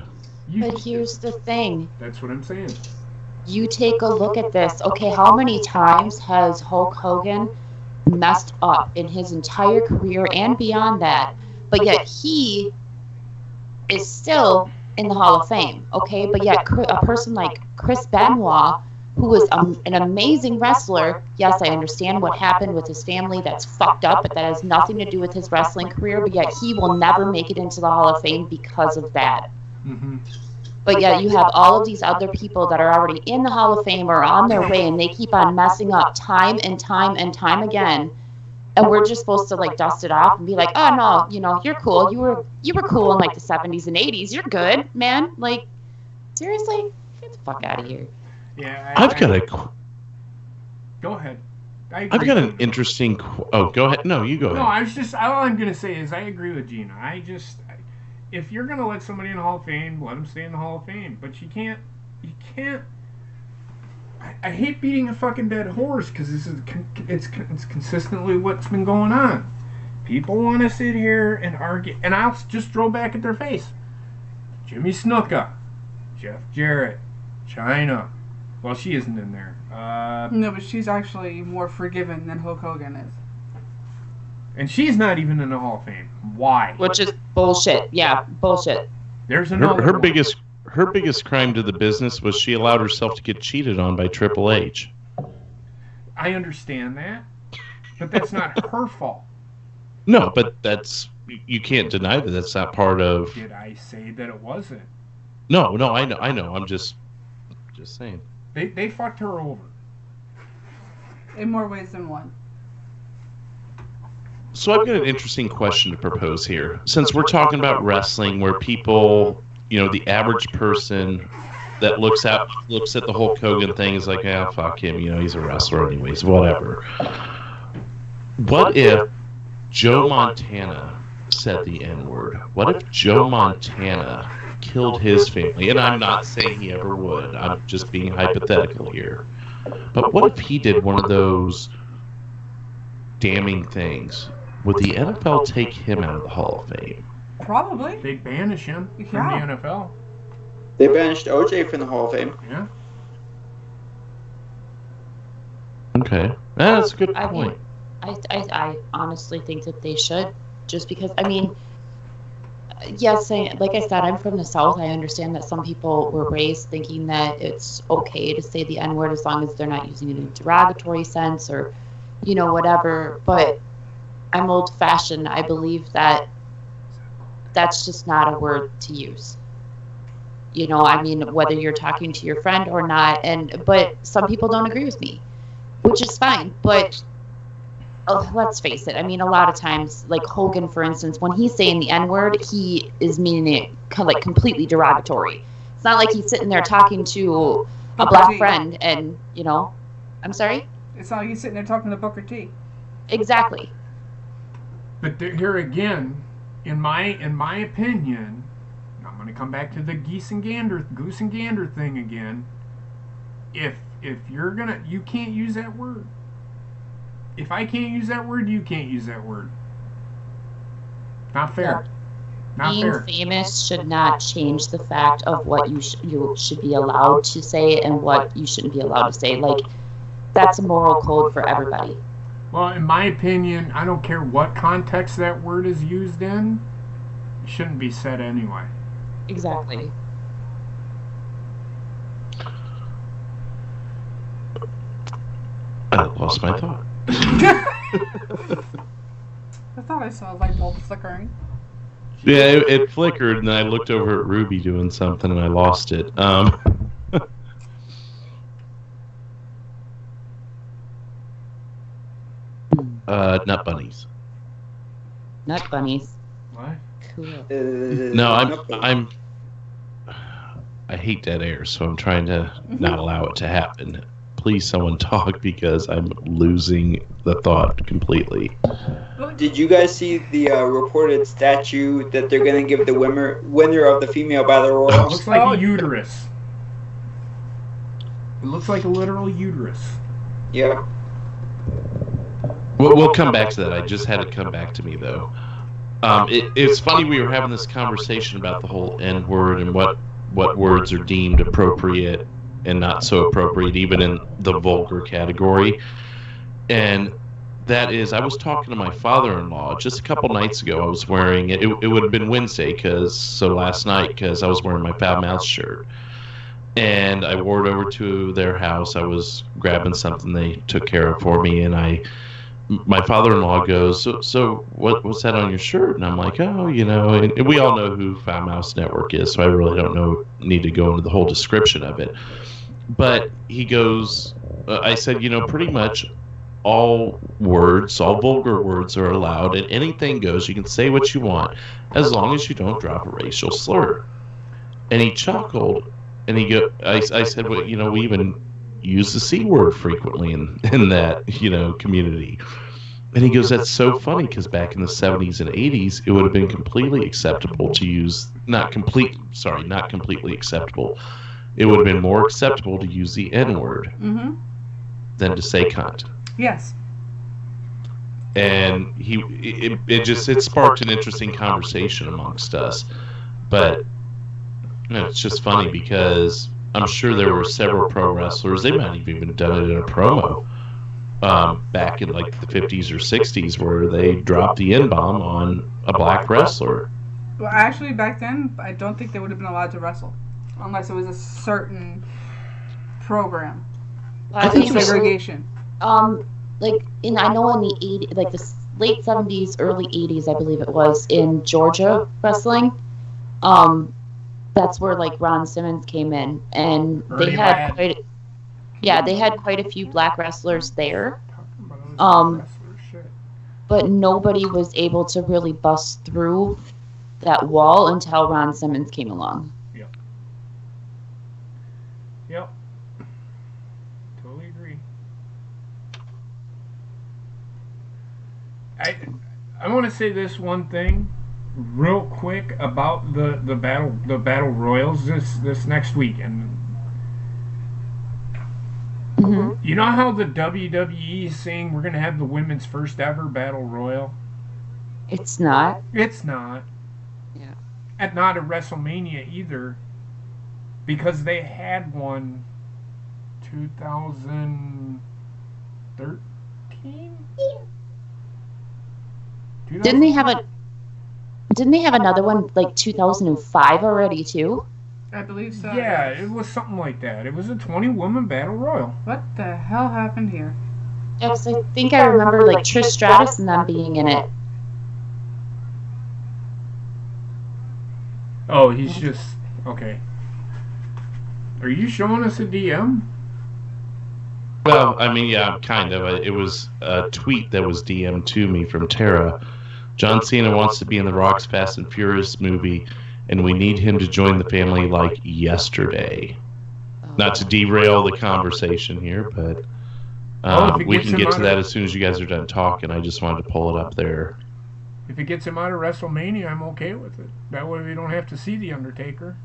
But here's the thing. That's what I'm saying. You take a look at this. Okay, how many times has Hulk Hogan messed up in his entire career and beyond that? But yet he is still in the Hall of Fame, okay? But yet a person like Chris Benoit, who was an amazing wrestler, yes, I understand what happened with his family, that's fucked up, but that has nothing to do with his wrestling career, but yet he will never make it into the Hall of Fame because of that. Mm-hmm. But yet you have all of these other people that are already in the Hall of Fame or on their way, and they keep on messing up time and time and time again. And we're just supposed to like dust it off and be like, oh no, you know, you're cool. You were cool in like the 70s and 80s. You're good, man. Like, seriously, get the fuck out of here. Yeah, I've got a. Go ahead. I've got an interesting. Oh, go ahead. No, you go No, ahead. all I'm gonna say is I agree with Gina. If you're gonna let somebody in the Hall of Fame, let them stay in the Hall of Fame. But you can't. I hate beating a fucking dead horse because it's consistently what's been going on. People want to sit here and argue, and I'll just throw back at their face. Jimmy Snuka, Jeff Jarrett, Chyna. Well, she isn't in there. No, but she's actually more forgiven than Hulk Hogan is. And she's not even in the Hall of Fame. Why? Which is bullshit. Yeah, bullshit. There's another Her one. biggest crime to the business was she allowed herself to get cheated on by Triple H. I understand that, but that's not her fault. No, but you can't deny that that's not part of. Did I say that it wasn't? No, I know. I'm just saying. They fucked her over. In more ways than one. So I've got an interesting question to propose here. Since we're talking about wrestling, where people, you know, the average person that looks at the Hulk Hogan thing is like, ah, fuck him, you know, he's a wrestler anyways, whatever. What if Joe Montana said the N-word? What if Joe Montana killed his family? And I'm not saying he ever would. I'm just being hypothetical here. But what if he did one of those damning things? Would the NFL take him out of the Hall of Fame? Probably. They banish him from Yeah. the NFL. They banished OJ from the Hall of Fame. Yeah. Okay. That's a good I mean, point. I honestly think that they should, just because, I mean, yes, like I said, I'm from the South. I understand that some people were raised thinking that it's okay to say the N-word as long as they're not using it in a derogatory sense or, whatever, but I'm old-fashioned. I believe that that's just not a word to use. I mean, whether you're talking to your friend or not, but some people don't agree with me, which is fine, but let's face it. I mean, a lot of times, like Hogan, for instance, when he's saying the N-word, he is meaning it kind of like completely derogatory. It's not like he's sitting there talking to a black friend and, I'm sorry? It's not like he's sitting there talking to Booker T. Exactly. But here again, in my opinion, I'm going to come back to the goose and gander thing again. If you can't use that word. If I can't use that word, you can't use that word. Not fair. Being famous should not change the fact of what you should be allowed to say and what you shouldn't be allowed to say. Like, that's a moral code for everybody. Well, in my opinion, I don't care what context that word is used in. It shouldn't be said anyway. Exactly. I lost my thought. I thought I saw a light bulb flickering. Yeah, it flickered, and I looked over at Ruby doing something, and I lost it. Nut bunnies. Nut bunnies. What? Cool. No, I hate dead air, so I'm trying to not allow it to happen. Please, someone talk, because I'm losing the thought completely. Did you guys see the reported statue that they're going to give the winner of the female battle royal? It looks like a uterus. It looks like a literal uterus. Yeah. We'll come back to that. I just had it come back to me, though. It's funny, we were having this conversation about the whole N-word and what words are deemed appropriate and not so appropriate, even in the vulgar category. And that is, I was talking to my father-in-law just a couple nights ago. I was wearing it. It would have been Wednesday, last night, because I was wearing my Foulmouth shirt. And I wore it over to their house. I was grabbing something they took care of for me, and my father-in-law goes, so what's that on your shirt? And I'm like, oh, and we all know who Foulmouth Network is, so I really don't need to go into the whole description of it. But he goes, I said, pretty much all vulgar words are allowed, and anything goes. You can say what you want, as long as you don't drop a racial slur. And he chuckled, and I said, well, we even use the C word frequently in that, community. And he goes, that's so funny, because back in the 70s and 80s, it would have been completely acceptable to use, not completely acceptable. It would have been more acceptable to use the N-word than to say cunt. Yes. And it sparked an interesting conversation amongst us. But it's just funny, because I'm sure there were several pro wrestlers, they might have even done it in a promo back in like the 50s or 60s, where they dropped the N-bomb on a black wrestler. Well, actually, back then, I don't think they would have been allowed to wrestle unless it was a certain program. I think segregation. I know in the 80s, like the late 70s, early 80s, I believe it was, in Georgia wrestling. That's where like Ron Simmons came in, and they had quite a few black wrestlers there. But nobody was able to really bust through that wall until Ron Simmons came along. Yep. Totally agree. I want to say this one thing real quick about the battle royals this next weekend. Mm-hmm. You know how the WWE is saying we're going to have the women's first ever battle royal? It's not. It's not. Yeah. And not at WrestleMania either, because they had one 2013? Didn't they have another one like 2005 already too? I believe so. Yeah, it was something like that. It was a 20-woman battle royal. What the hell happened here? Yeah, 'cause I think I remember like Trish Stratus and them being in it. Oh, he's just okay. Are you showing us a DM? Well, I mean, yeah, kind of. It was a tweet that was DM'd to me from Tara. John Cena wants to be in The Rock's Fast and Furious movie, and we need him to join the family like yesterday. Not to derail the conversation here, but we can get to that as soon as you guys are done talking. I just wanted to pull it up there. If it gets him out of WrestleMania, I'm okay with it. That way we don't have to see The Undertaker.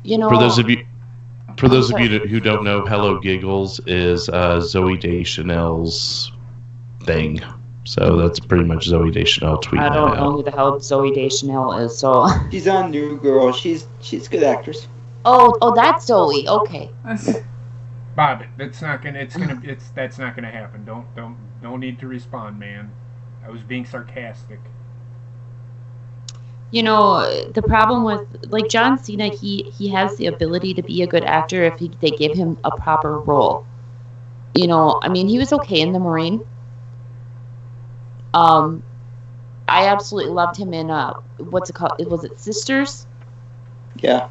You know, For those of you who don't know, Hello Giggles is Zooey Deschanel's thing. So that's pretty much Zooey Deschanel tweeting I don't that know out. who the hell Zooey Deschanel is, so. She's on New Girl. She's a good actress. Oh, that's Zoe. Okay. Bobbitt, that's not gonna happen. Don't need to respond, man. I was being sarcastic. You know, the problem with like John Cena, he has the ability to be a good actor if they give him a proper role. You know, I mean, he was okay in The Marine. I absolutely loved him in what's it called? Was it Sisters? Yeah.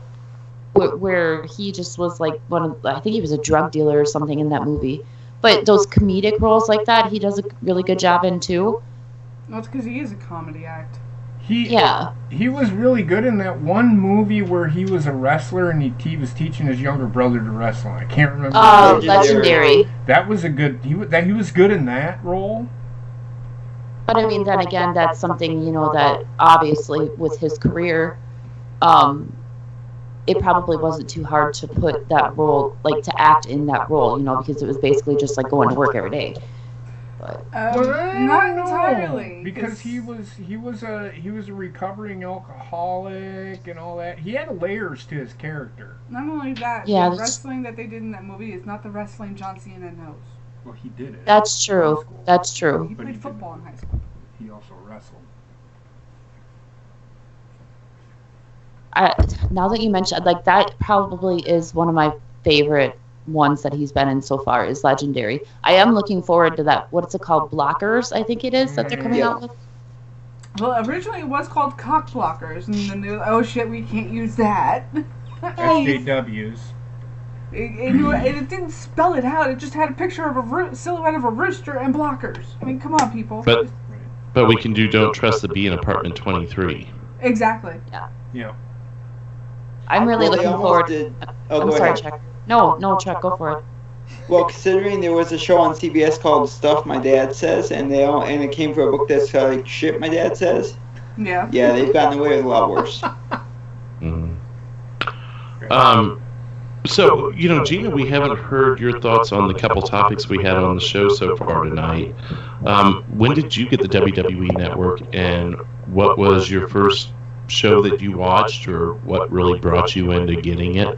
Where he just was like I think he was a drug dealer or something in that movie. But those comedic roles like that, he does a really good job in too. Well, it's because he is a comedy act. He was really good in that one movie where he was a wrestler and he was teaching his younger brother to wrestle. I can't remember. Oh, Legendary. That was a good. He was good in that role. But I mean, then again, that's something, you know, that obviously with his career, it probably wasn't too hard to put that role, like to act in that role, you know, because it was basically just like going to work every day. But not entirely, because he was a recovering alcoholic and all that. He had layers to his character. Not only that, yeah, the wrestling that they did in that movie is not the wrestling John Cena knows. Well, he did it. That's true. That's true. He played football in high school. He also wrestled. Now that you mentioned, like, that probably is one of my favorite ones that he's been in so far is Legendary. I am looking forward to that. What's it called? Blockers, I think it is, that they're coming out with. Well, originally it was called Cock Blockers, and then they were like, oh shit, we can't use that. SJWs. It didn't spell it out. It just had a picture of a silhouette of a rooster and blockers. I mean, come on, people. But we can do Don't Trust the Bee in Apartment 23. Exactly. Yeah. I'm really looking forward. I'm sorry, ahead. Chuck. No, Chuck, go for it. Well, considering there was a show on CBS called Stuff My Dad Says, and it came from a book that's called like Shit My Dad Says. Yeah. Yeah, they've gotten away with a lot worse. So, you know, Gina, we haven't heard your thoughts on the couple topics we had on the show so far tonight. When did you get the WWE Network, and what was your first show that you watched, or what really brought you into getting it?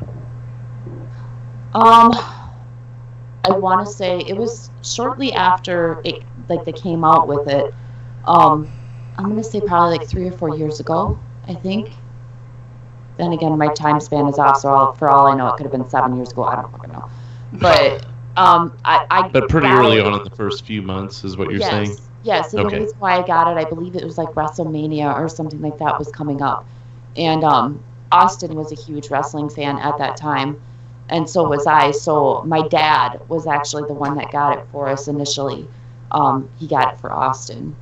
I want to say it was shortly after it, like, they came out with it. I'm going to say probably like 3 or 4 years ago, I think. Then again, my time span is off, so for all I know, it could have been 7 years ago. I don't fucking know. But But pretty early on in the first few months is what you're saying? Yes, and Okay. the reason why I got it, I believe it was like WrestleMania or something like that was coming up. And Austin was a huge wrestling fan at that time, and so was I. So my dad was actually the one that got it for us initially. He got it for Austin.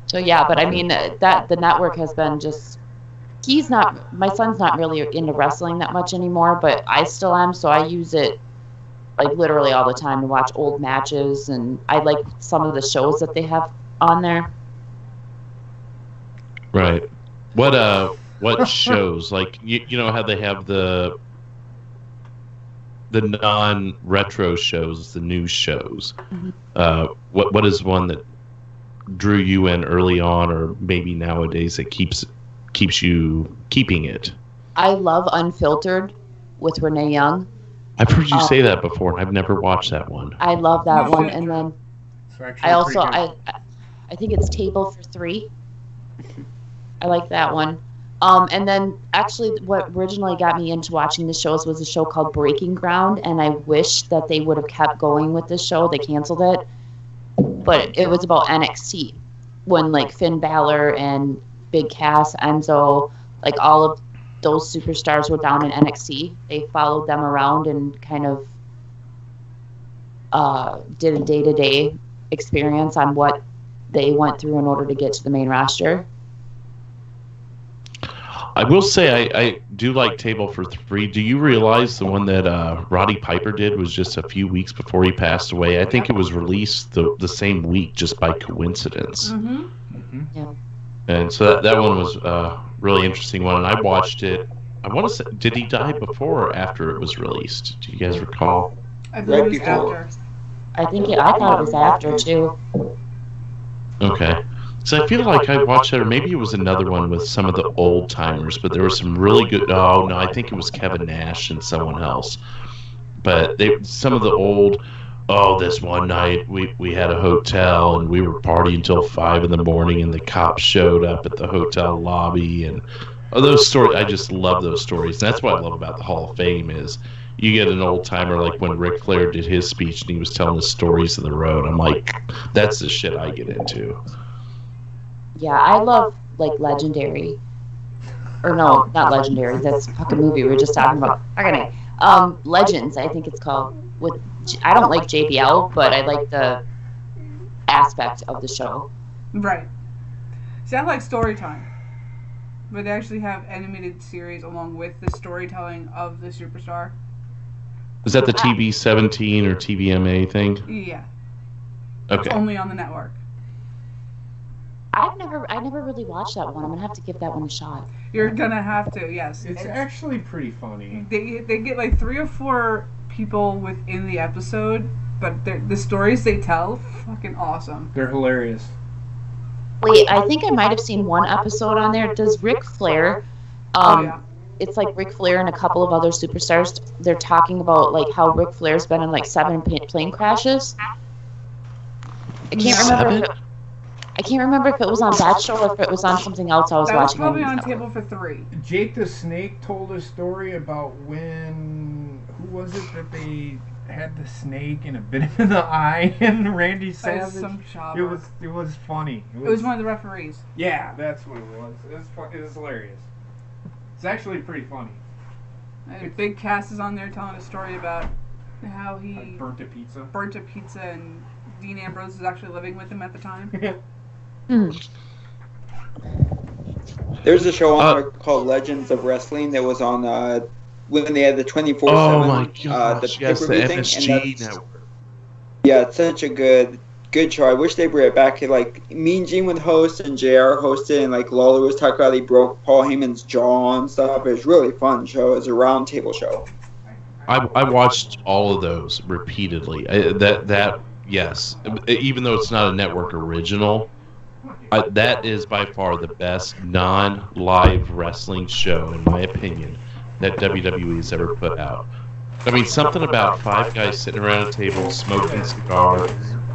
So yeah, but I mean, that the network has been just, my son's not really into wrestling that much anymore, but I still am, so I use it like literally all the time to watch old matches, and I like some of the shows that they have on there. Right. What shows? Like, you know how they have the non-retro shows, the news shows. Mm-hmm. What is one that drew you in early on, or maybe nowadays that keeps you keeping it? I love Unfiltered with Renee Young. I've heard you say that before, and I've never watched that one. I love that one, and then I also I I think it's Table for Three. I like that one. And then actually what originally got me into watching the shows was a show called Breaking Ground, and I wish that they would have kept going with this show. They canceled it. But it was about NXT when like Finn Balor and Big Cass, Enzo, like all of those superstars were down in NXT. They followed them around and kind of did a day-to-day experience on what they went through in order to get to the main roster. I will say I do like Table for Three. Do you realize the one that Roddy Piper did was just a few weeks before he passed away? I think it was released the same week just by coincidence. Yeah. And so that one was a really interesting one, and I watched it. I want to say, did he die before or after it was released? Do you guys recall? I believe Right it was before. after. I thought it was after too. Okay. So I feel like I watched it, or maybe it was another one with some of the old timers, but there were some really good. Oh no, I think it was Kevin Nash and someone else. But some of the old. Oh, this one night we had a hotel and we were partying until 5 in the morning, and the cops showed up at the hotel lobby, and those stories. I just love those stories. And that's what I love about the Hall of Fame is you get an old timer like when Ric Flair did his speech and he was telling the stories of the road. I'm like, that's the shit I get into. Yeah, I love like Legendary. Or no, not Legendary. That's a fucking movie we were just talking about. Okay. Legends, I think it's called. I don't like JBL, but I like the aspect of the show. Right. See, I like Storytime. But they actually have animated series along with the storytelling of the superstar. Is that the TV17 or TVMA thing? Yeah. Okay. It's only on the network. I never really watched that one. I'm gonna have to give that one a shot. You're gonna have to, yes. It's actually pretty funny. They get like 3 or 4 people within the episode, but the stories they tell, fucking awesome. They're hilarious. Wait, I think I might have seen one episode on there. Does Ric Flair? Yeah. It's like Ric Flair and a couple of other superstars. They're talking about like how Ric Flair's been in like 7 plane crashes. I can't remember if it was on that show or if it was on something else I was That was watching. probably on Table for 3. Jake the Snake told a story about when, who was it that they had the snake and it bit him in the eye, and Randy Savage. Some jobber. It was funny. It was one of the referees. Yeah, that's what it was. It was hilarious. It's actually pretty funny. And Big Cass is on there telling a story about how he Burnt a pizza. and Dean Ambrose was actually living with him at the time. There's a show on there called Legends of Wrestling that was on when they had the 24/7. Oh my gosh! The Yes, the pay-per-view thing, MSG network. Yeah, it's such a good show. I wish they brought it back. Like Mean Gene would host and JR hosted, and like Lawler was talking about he broke Paul Heyman's jaw and stuff. It was a really fun show. It was a round table show. I watched all of those repeatedly. Yes, even though it's not a network original, that is by far the best non-live wrestling show, in my opinion, that WWE has ever put out. I mean, something about 5 guys sitting around a table, smoking cigars,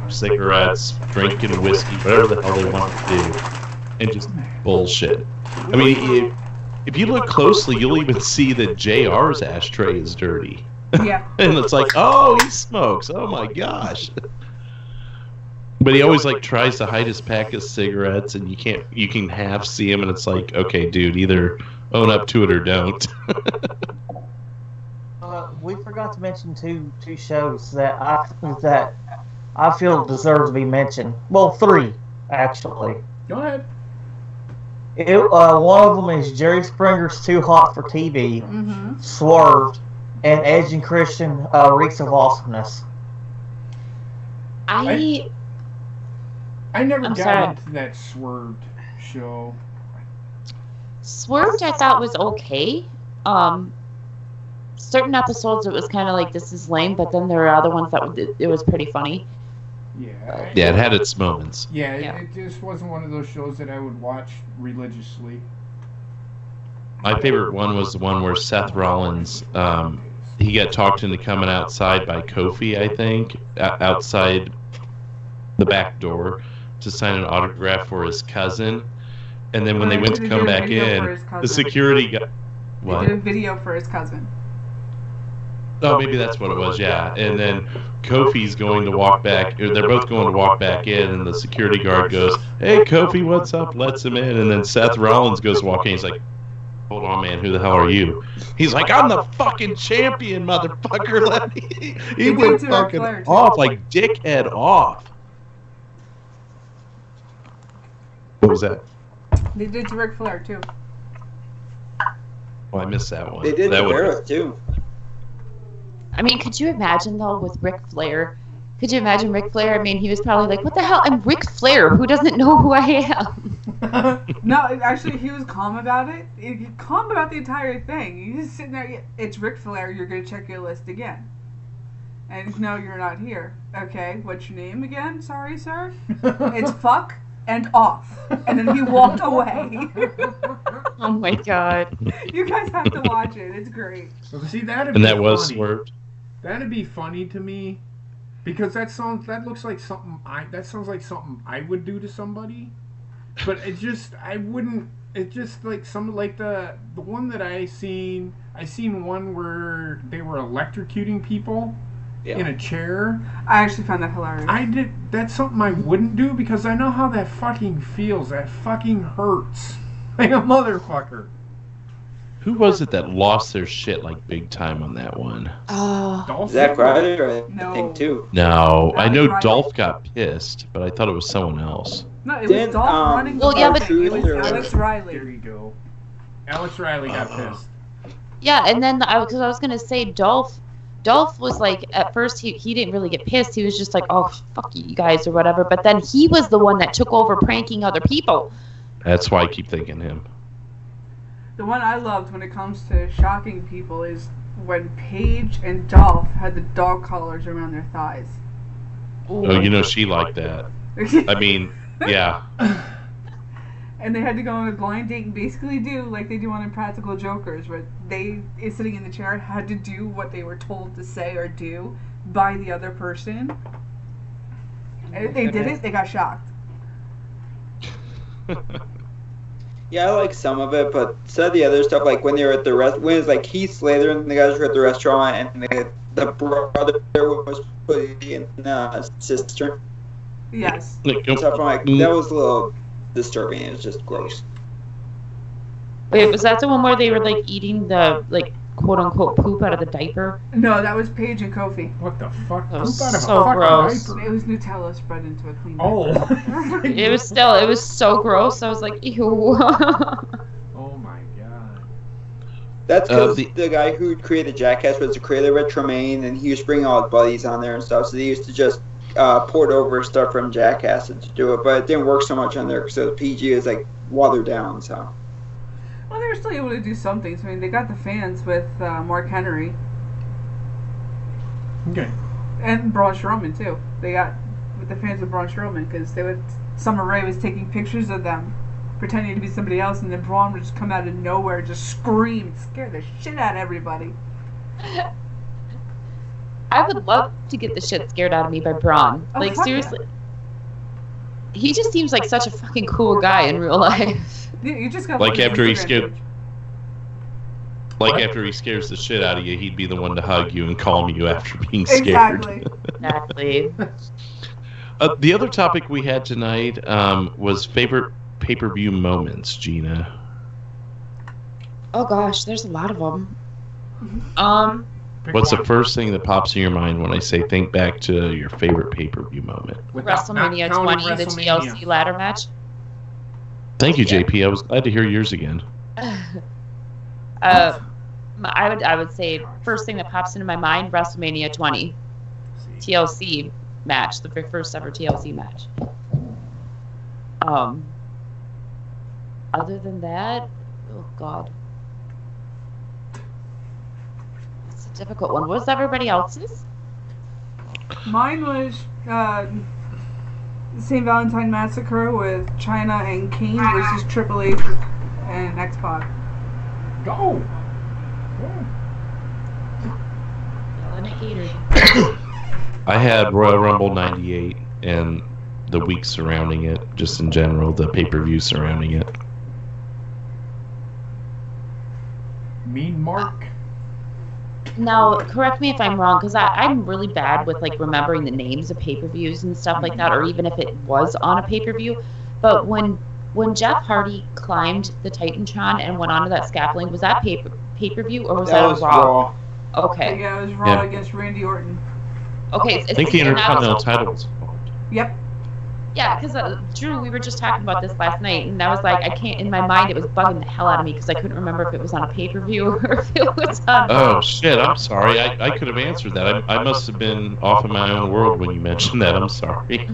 cigarettes, drinking whiskey, whatever the hell they want to do, and just bullshit. I mean, if you look closely, you'll even see that JR's ashtray is dirty. Yeah. And it's like, oh, he smokes. Oh my gosh. But he always like tries to hide his pack of cigarettes, and you can half see him, and it's like, okay, dude, either own up to it or don't. We forgot to mention two shows that I feel deserve to be mentioned. Well, 3 actually. Go ahead. One of them is Jerry Springer's Too Hot for TV, Swerved, and Edge and Christian Reeks of Awesomeness. I never I'm got sorry. into that Swerved show. Swerved, I thought was okay. Certain episodes it was kind of like, this is lame, but then there are other ones that it was pretty funny. Yeah. Yeah, it had its moments. Yeah, Yeah. It just wasn't one of those shows that I would watch religiously. My favorite one was the one where Seth Rollins, he got talked into coming outside by Kofi, I think, outside the back door to sign an autograph for his cousin. And then when they went to come back in, the security guy... They did a video for his cousin. Oh, maybe that's what it was, yeah. And then Kofi's going to walk back, or they're both going to walk back in, and the security guard goes, "Hey, Kofi, what's up?" Lets him in, and then Seth Rollins goes walking. He's like, "Hold on, man, who the hell are you?" He's like, "I'm the fucking champion, motherfucker." He went fucking off, like dickhead off. What was that? They did to Ric Flair, too. Oh, I missed that one. They did that to Barrett, too. I mean, could you imagine, though, with Ric Flair? Could you imagine Ric Flair? I mean, he was probably like, what the hell? I'm Ric Flair. Who doesn't know who I am? No, actually, he was calm about it. Calm about the entire thing. He's just sitting there. It's Ric Flair. You're going to check your list again. And no, you're not here. Okay, what's your name again? Sorry, sir. It's fuck and off. And then he walked away. Oh, my God. You guys have to watch it. It's great. So see, that'd And be that was funny. swerved. That'd be funny to me, because that sounds like something I would do to somebody. But I wouldn't. It just like the one that I seen one where they were electrocuting people in a chair. I actually found that hilarious. That's something I wouldn't do, because I know how that fucking feels. That fucking hurts like a motherfucker. Who was it that lost their shit like big time on that one? Zack Ryder, No. I think, too. No, I know Ryder. Dolph got pissed, but I thought it was someone else. No, it Didn't, was Dolph running. Well, yeah, but- it was Or- Alex Riley. There you go. Alex Riley got pissed. Yeah, and then because I was going to say Dolph was like, at first he didn't really get pissed. He was just like, oh, fuck you guys or whatever. But then he was the one that took over pranking other people. That's why I keep thinking him. The one I loved when it comes to shocking people is when Paige and Dolph had the dog collars around their thighs. Oh, you know she liked that. I mean, yeah. And they had to go on a blind date and basically do like they do on Impractical Jokers, where they, sitting in the chair, had to do what they were told to say or do by the other person. And if they did it, they got shocked. Yeah, I like some of it, but some of the other stuff, like when they were at the when it's like Heath Slater and the guys were at the restaurant, and the brother was put in the cistern. Yes. Stuff, I'm like, that was a little disturbing. It was just gross. Wait, was that the one where they were like eating the like quote unquote poop out of the diaper? No, that was Paige and Kofi. What the fuck? That was Poop out of so a fucking gross. diaper. It was Nutella spread into a clean Oh. diaper. It was so gross. I was like, ew. Oh my god. That's because the guy who created Jackass was the creator of Tremaine, and he used to bring all his buddies on there and stuff, so they used to just port over stuff from Jackass to do it, but it didn't work so much on there because the PG is like watered down, so. Well, they were still able to do some things. I mean, they got the fans with Mark Henry Okay. and Braun Strowman too. They got with the fans of Braun Strowman because Summer Rae was taking pictures of them, pretending to be somebody else, and then Braun would just come out of nowhere, and just scream, scare the shit out of everybody. I would love to get the shit scared out of me by Braun. Oh, Like, fuck seriously. He just seems like such a fucking cool guy in real life. You just got Like after he Instagram scared- page. like after he scares the shit out of you, he'd be the one to hug you and calm you after being scared. Exactly. Exactly. The other topic we had tonight was favorite pay-per-view moments, Gina. Oh gosh, there's a lot of them. Pick What's the one. first thing that pops in your mind when I say think back to your favorite pay-per-view moment? Without- not WrestleMania counting 20, the WrestleMania. TLC ladder match. Thank you, Yeah. JP. I was glad to hear yours again. I would say first thing that pops into my mind, WrestleMania 20, TLC match, the very first ever TLC match. Other than that, oh god, it's a difficult one. What was everybody else's? Mine was St. Valentine Massacre with Chyna and Kane versus Triple H and X-Pac. Go! I had Royal Rumble 98 and the week surrounding it, just in general, the pay-per-view surrounding it. Mean Mark. Now, correct me if I'm wrong, because I'm really bad with like remembering the names of pay-per-views and stuff like that, or even if it was on a pay-per-view. But when Jeff Hardy climbed the Titantron and went onto that scaffolding, was that pay-per-view or was that was Raw? Okay. Yeah, it was Raw against Randy Orton. Okay. I think the Intercontinental title was Yep. Yeah, because Drew, we were just talking about this last night, and I was like, I can't. In my mind, it was bugging the hell out of me because I couldn't remember if it was on a pay-per-view or if it was on. Oh shit! I'm sorry. I could have answered that. I must have been off in my own world when you mentioned that. I'm sorry.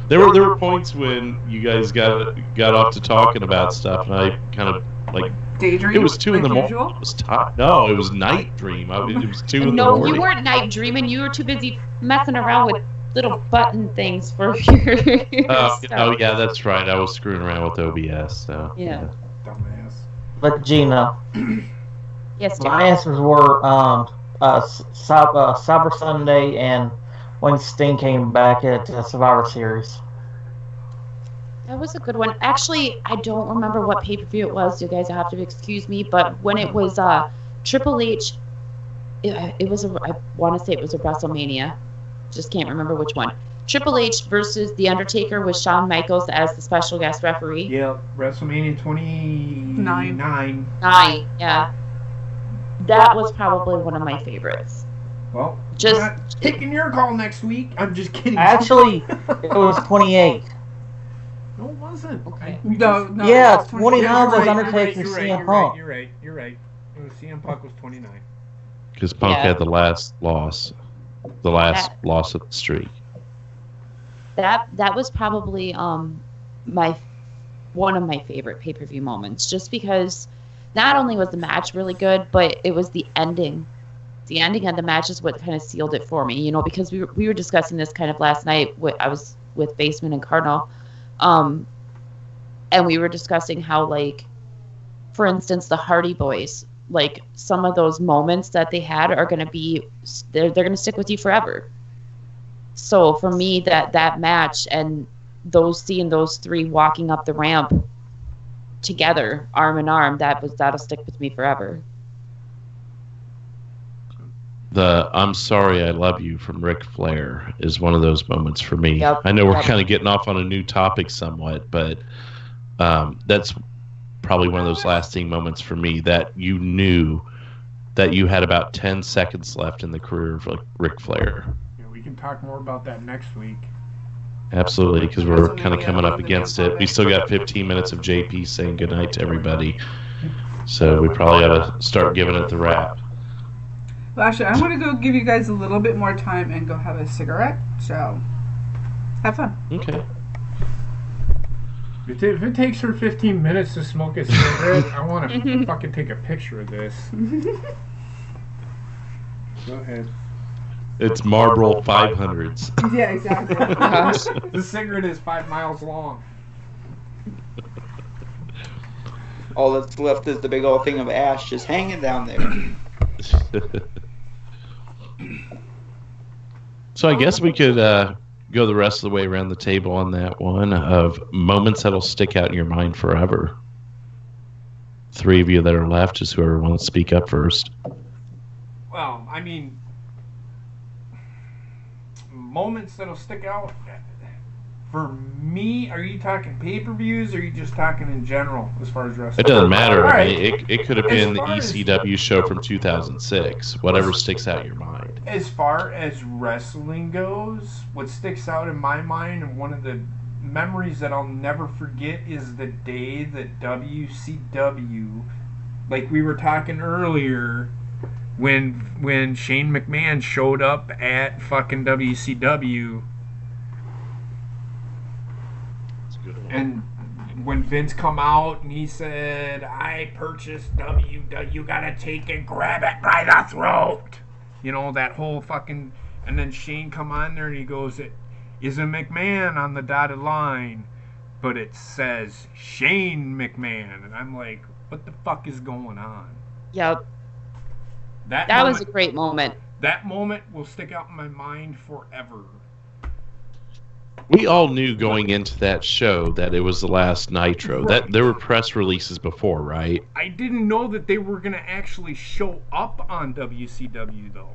There were points when you guys got off to talking about stuff, and I kind of like. Daydream. It was 2 in the morning. Usual? It was no, it was night dream. It was 2 in the morning. No, you weren't night dreaming. You were too busy messing around with little button things for your stuff. Oh yeah, that's right. I was screwing around with OBS. So Yeah. Dumbass. But Gina, Yes, my Jeff. answers were Cyber Sunday and when Sting came back at Survivor Series. That was a good one. Actually, I don't remember what pay-per-view it was. You guys have to excuse me, but when it was Triple H, it was I want to say it was a WrestleMania. Just can't remember which one. Triple H versus The Undertaker with Shawn Michaels as the special guest referee. Yep, WrestleMania 29. 9, yeah. That was probably one of my favorites. Well, Just- I'm not taking your call next week. I'm just kidding. Actually, it was 28. No, it wasn't. Okay. No, Yeah, that's 29 you're was right, Undertaker, you're right, CM you're Punk. right. You're right. It was CM Punk was 29. because Punk Yeah. had the last loss of the streak. That was probably one of my favorite pay-per-view moments, just because not only was the match really good, but it was the ending. The ending of the match is what kind of sealed it for me, because we were discussing this kind of last night. I was with Basement and Cardinal, and we were discussing how, like, for instance, the Hardy Boys, like, some of those moments that they had are going to be, they're going to stick with you forever. So for me, that match and seeing those three walking up the ramp together, arm in arm, that'll stick with me forever. The "I'm sorry, I love you" from Ric Flair is one of those moments for me. Yep, I know we're yep. kind of getting off on a new topic somewhat, but that's probably one of those lasting moments for me that you knew that you had about 10 seconds left in the career of Ric Flair. Yeah, we can talk more about that next week. Absolutely, because we're kind of coming up against it. We still got 15 minutes of JP saying goodnight to everybody. So we probably ought to start giving it the wrap. Well, actually, I'm going to go give you guys a little bit more time and go have a cigarette. So, have fun. Okay. If it takes her 15 minutes to smoke a cigarette, I want to fucking take a picture of this. Go ahead. It's Marlboro 500s. Yeah, exactly. The cigarette is 5 miles long. All that's left is the big old thing of ash just hanging down there. So I guess we could go the rest of the way around the table on that one of moments that'll stick out in your mind forever. 3 of you that are left, just whoever wants to speak up first. Well, I mean, moments that'll stick out. For me, are you talking pay-per-views or are you just talking in general as far as wrestling? It doesn't matter. All I right. mean, it could have been the As far as- ECW show from 2006. Whatever sticks out in your mind. As far as wrestling goes, what sticks out in my mind and one of the memories that I'll never forget is the day that WCW, like we were talking earlier, when Shane McMahon showed up at fucking WCW. And when Vince come out and he said, I purchased you gotta take and grab it by the throat. That whole fucking... And then Shane come on there and he goes, it isn't McMahon on the dotted line, but it says Shane McMahon. And I'm like, what the fuck is going on? Yep. That was a great moment. That moment will stick out in my mind forever. We all knew going into that show that it was the last Nitro. Right. That there were press releases before, right? I didn't know that they were going to actually show up on WCW, though.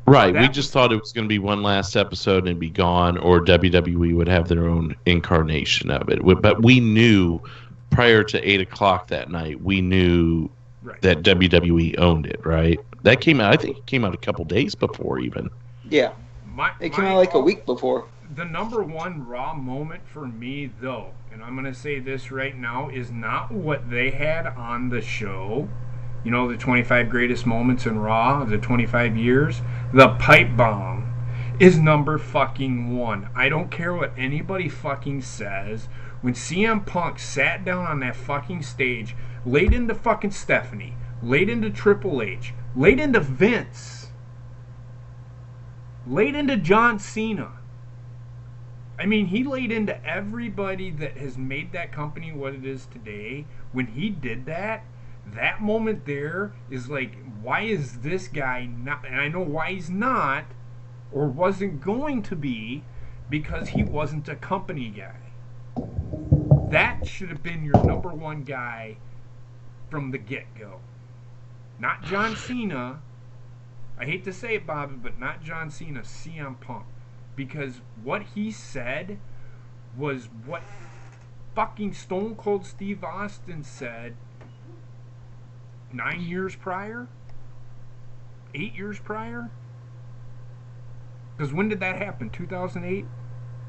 Right. That We just thought it was going to be one last episode and be gone, or WWE would have their own incarnation of it. But we knew prior to 8 o'clock that night, we knew Right. that WWE owned it, right? That came out, I think it came out a couple days before even. Yeah, it came out like a week before. The number one Raw moment for me, though, and I'm going to say this right now, is not what they had on the show. You know, the 25 greatest moments in Raw of the 25 years. The pipe bomb is number fucking one. I don't care what anybody fucking says. When CM Punk sat down on that fucking stage, laid into fucking Stephanie, laid into Triple H, laid into Vince, laid into John Cena. I mean, he laid into everybody that has made that company what it is today. When he did that, that moment there is like, why is this guy not? And I know why he's not, or wasn't going to be, because he wasn't a company guy. That should have been your number one guy from the get-go. Not John Cena. I hate to say it, Bobby, but not John Cena, CM Punk. Because what he said was what fucking Stone Cold Steve Austin said 9 years prior? 8 years prior? Because when did that happen? 2008?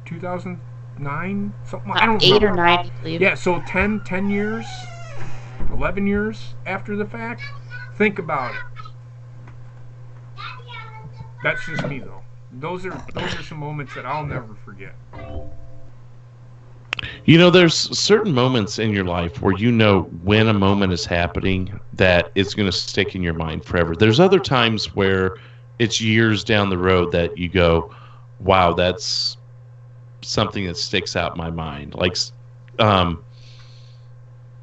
2009? Something like, I don't know. 8 or 9, I believe. Yeah, so 10 years? 11 years after the fact? Think about it. That's just me, though. Those are some moments that I'll never forget. You know, there's certain moments in your life where you know when a moment is happening that it's going to stick in your mind forever. There's other times where it's years down the road that you go, wow, that's something that sticks out in my mind. Like,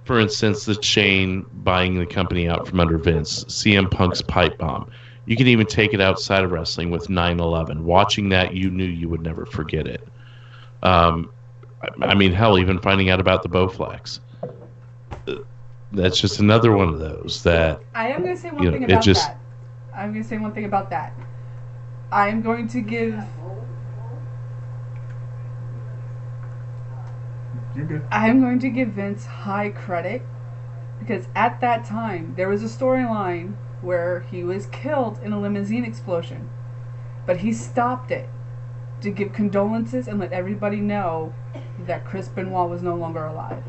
for instance, the Shane buying the company out from under Vince, CM Punk's pipe bomb. You can even take it outside of wrestling with 9/11. Watching that, you knew you would never forget it. I mean, hell, even finding out about the Bowflex. That's just another one of those that... I am going to say one thing about that. I'm going to say one thing about that. I am going to give... You're good. I'm going to give Vince high credit because at that time there was a storyline where he was killed in a limousine explosion, but he stopped it to give condolences and let everybody know that Chris Benoit was no longer alive.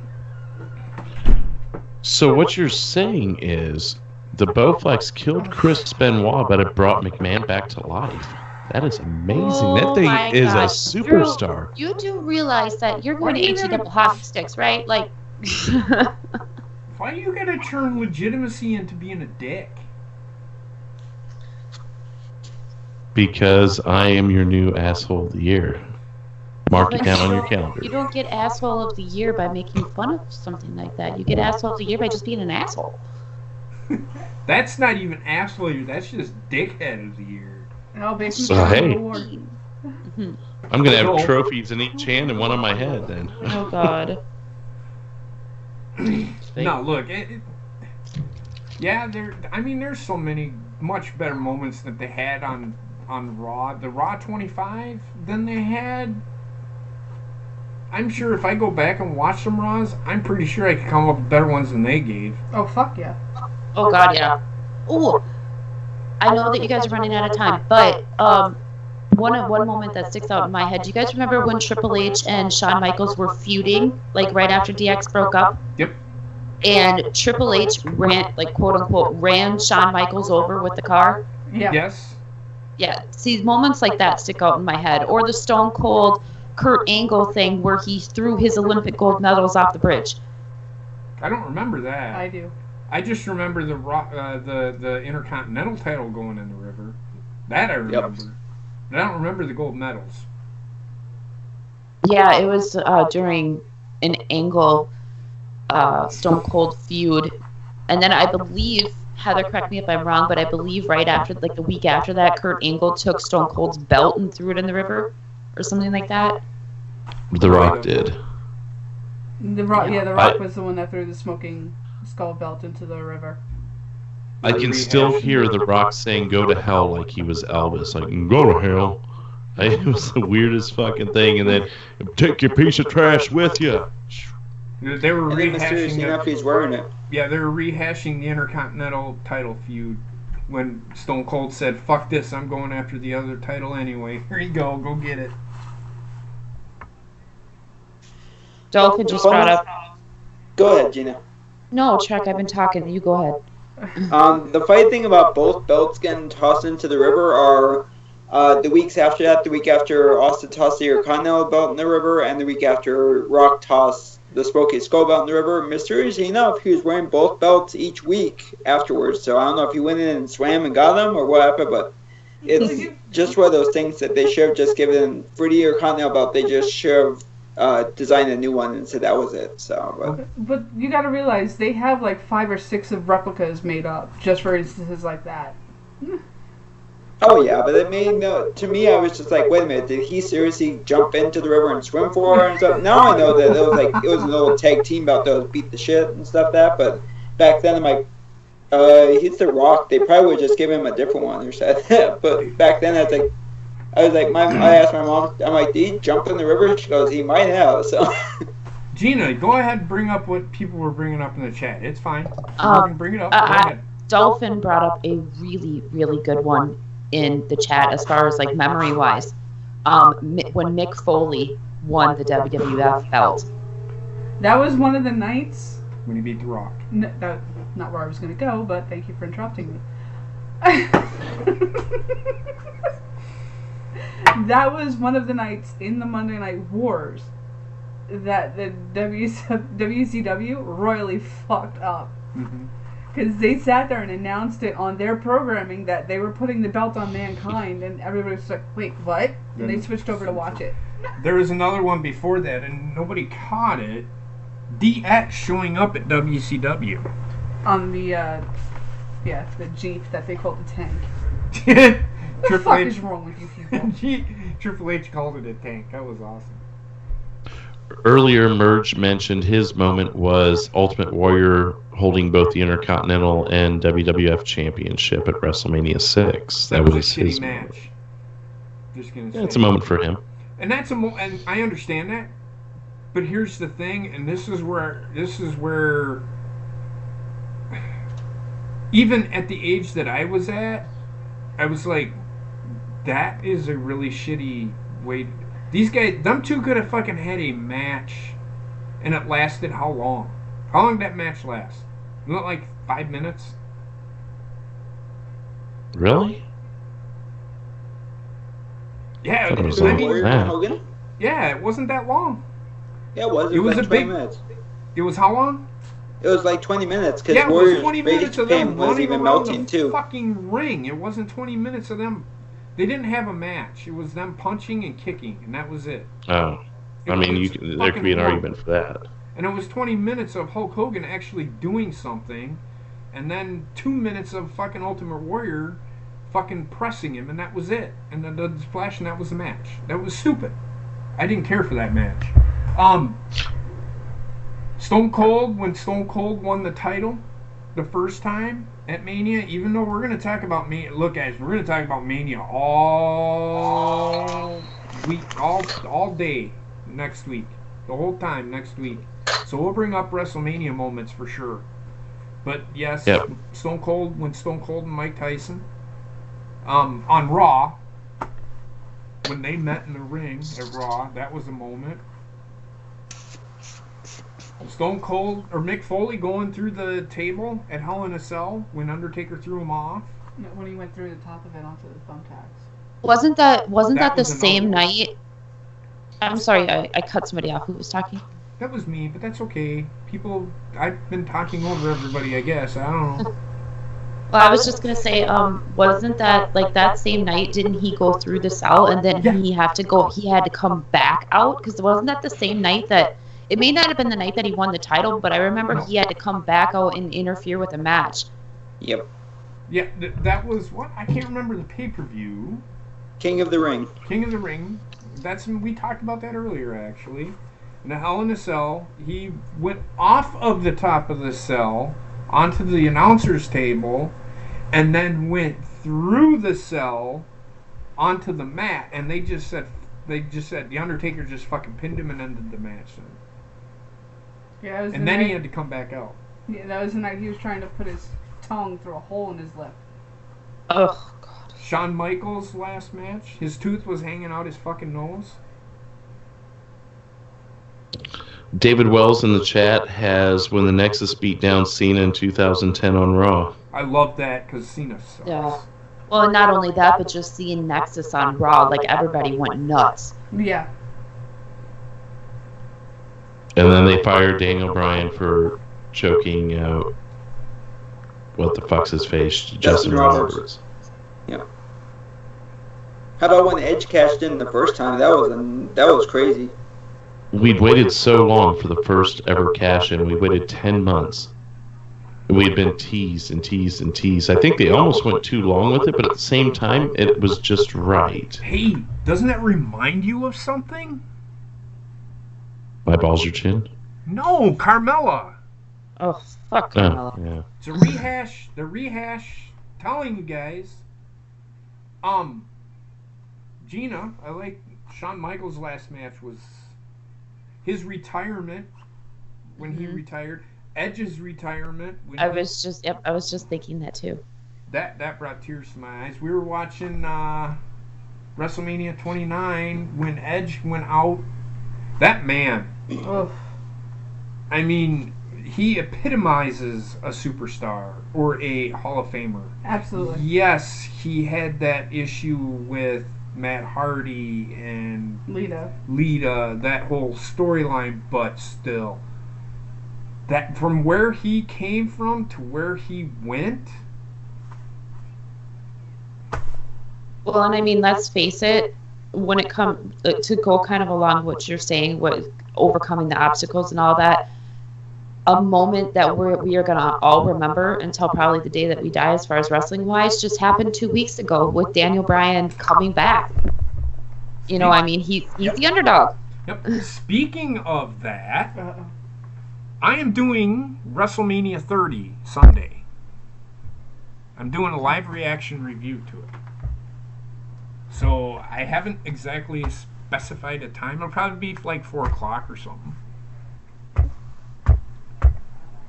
So what you're saying is the Bowflex killed Chris Benoit, but it brought McMahon back to life. That is amazing. That thing is a superstar. You do realize that you're going to HE double hockey sticks, right? Like, Why you gotta turn legitimacy into being a dick? Because I am your new asshole of the year. Mark it down on your calendar. You don't get asshole of the year by making fun of something like that. You get asshole of the year by just being an asshole. That's not even asshole of the year. That's just dickhead of the year. Oh, basically, So, hey. Mm-hmm. I'm going to have trophies in each hand and one on my head then. Oh, God. No, look. There's so many much better moments that they had on Raw. The Raw 25 than they had. I'm sure if I go back and watch some Raws, I'm pretty sure I could come up with better ones than they gave. Oh, fuck yeah. Oh, God, yeah. Ooh. I know that you guys are running out of time, but one moment that sticks out in my head. Do you guys remember when Triple H and Shawn Michaels were feuding, like right after DX broke up? Yep. And Triple H ran, like quote unquote, ran Shawn Michaels over with the car? Yeah. Yes. Yeah. See, moments like that stick out in my head. Or the Stone Cold Kurt Angle thing where he threw his Olympic gold medals off the bridge. I don't remember that. I do. I just remember the Intercontinental title going in the river. That I remember. Yep. But I don't remember the gold medals. Yeah, it was during an Angle Stone Cold feud. And then I believe, Heather, correct me if I'm wrong, but I believe right after, like the week after that, Kurt Angle took Stone Cold's belt and threw it in the river or something like that. The Rock did. The Rock was the one that threw the smoking skull belt into the river. I can still hear The Rock saying "Go to hell" like he was Elvis. Like, "Go to hell." It was the weirdest fucking thing. And then, "Take your piece of trash with you." They were rehashing enough he's wearing it. Yeah, they were rehashing the Intercontinental title feud when Stone Cold said, "Fuck this, I'm going after the other title anyway. Here you go get it." Dolphin just brought up. Go ahead, Gina. No, Chuck, I've been talking. You go ahead. The funny thing about both belts getting tossed into the river are the weeks after that, the week after Austin tossed the Intercontinental belt in the river, and the week after Rock tossed the Smoky Skull belt in the river. Mysteriously enough, he was wearing both belts each week afterwards. So I don't know if he went in and swam and got them or what happened, but it's just one of those things that they should have just given for the Intercontinental belt. They just should have designed a new one and said that was it. So, but you got to realize they have like 5 or 6 of replicas made up just for instances like that. Oh yeah, but it made to me. I was just like, wait a minute, did he seriously jump into the river and swim for her and stuff? Now I know that it was an old tag team belt that was beat the shit and stuff but back then I'm like, he's The Rock. They probably would just give him a different one or something. But back then I asked my mom, I'm like, did he jump in the river? She goes, he might have. So. Gina, go ahead and bring up what people were bringing up in the chat. It's fine. You can bring it up. Go ahead. Dolphin brought up a really, really good one in the chat as far as like memory wise. When Mick Foley won the WWF belt. That was one of the nights. When he beat The Rock. That's not where I was going to go, but thank you for interrupting me. That was one of the nights in the Monday Night Wars that the WCW royally fucked up. Because they sat there and announced it on their programming that they were putting the belt on Mankind, and everybody was like, wait, what? And they switched over to watch it. There was another one before that, and nobody caught it. DX showing up at WCW. On the Jeep that they called the tank. What the fuck is wrong with you people? Triple H called it a tank. That was awesome. Earlier, Merge mentioned his moment was Ultimate Warrior holding both the Intercontinental and WWF Championship at WrestleMania 6. That was his match. Just gonna say. It's a moment for him. And that's and I understand that. But here's the thing, and this is where even at the age that I was at, I was like, that is a really shitty way. These guys, them two could have fucking had a match, and it lasted how long? How long did that match last? Not like 5 minutes? Really? Yeah, it was Hogan? Yeah, it wasn't that long. Yeah, it was. It was like a 20 big. minutes. It was how long? It was like 20 minutes because Yeah, it was Warrior's 20 minutes of pain them was running even around melting the too. fucking ring. It wasn't 20 minutes of them. They didn't have a match. It was them punching and kicking, and that was it. Oh, I mean, there could be an argument for that. And it was 20 minutes of Hulk Hogan actually doing something, and then 2 minutes of fucking Ultimate Warrior fucking pressing him, and that was it. And then the splash, and that was the match. That was stupid. I didn't care for that match. Stone Cold, when Stone Cold won the title the first time at Mania, even though we're going to talk about Mania, look guys, we're going to talk about Mania all week, all day next week, the whole time next week. So we'll bring up WrestleMania moments for sure. But yes, yep. Stone Cold and Mike Tyson on Raw, when they met in the ring at Raw, that was a moment. Stone Cold or Mick Foley going through the table at Hell in a Cell when Undertaker threw him off. When he went through the top of it onto the thumbtacks. Wasn't that the same night? I'm sorry, I cut somebody off. Who was talking? That was me, but that's okay. I've been talking over everybody, I guess. I don't know. Well, I was just gonna say, wasn't that like that same night? Didn't he go through the cell and then he had to come back out? Because wasn't that the same night that? It may not have been the night that he won the title, but I remember he had to come back out and interfere with a match. Yep. Yeah, that was what? I can't remember the pay-per-view. King of the Ring. King of the Ring. we talked about that earlier, actually. In the Hell in a Cell, he went off of the top of the cell onto the announcer's table, and then went through the cell onto the mat, and they just said the Undertaker just fucking pinned him and ended the match. Yeah, and then he had to come back out. Yeah, that was the night he was trying to put his tongue through a hole in his lip. Oh, God. Shawn Michaels' last match, his tooth was hanging out his fucking nose. David Wells in the chat has when the Nexus beat down Cena in 2010 on Raw. I love that because Cena sucks. Yeah. Well, and not only that, but just seeing Nexus on Raw, like everybody went nuts. Yeah. And then they fired Daniel Bryan for choking out what the fuck's his face, Justin Roberts. Yeah. How about when Edge cashed in the first time? That was crazy. We'd waited so long for the first ever cash in. We waited 10 months. We had been teased and teased and teased. I think they almost went too long with it, but at the same time, it was just right. Hey, doesn't that remind you of something? My balls your chin? No, Carmella. Oh, fuck Carmella. Yeah. It's a rehash. The rehash. Telling you guys. Gina, I like Shawn Michaels' last match was his retirement when he retired. Edge's retirement. When I was just thinking that too. That brought tears to my eyes. We were watching WrestleMania 29 when Edge went out. That man. Ugh. I mean, he epitomizes a superstar or a Hall of Famer. Absolutely. Yes, he had that issue with Matt Hardy and Lita, that whole storyline, but still. That from where he came from to where he went. Well, and I mean, let's face it, when it comes to go kind of along what you're saying, what overcoming the obstacles and all that, a moment that we are going to all remember until probably the day that we die as far as wrestling wise just happened 2 weeks ago with Daniel Bryan coming back. You know, I mean, he's the underdog. Yep. Speaking of that, I am doing WrestleMania 30 Sunday. I'm doing a live reaction review to it. So I haven't exactly specified a time. It'll probably be like 4 o'clock or something.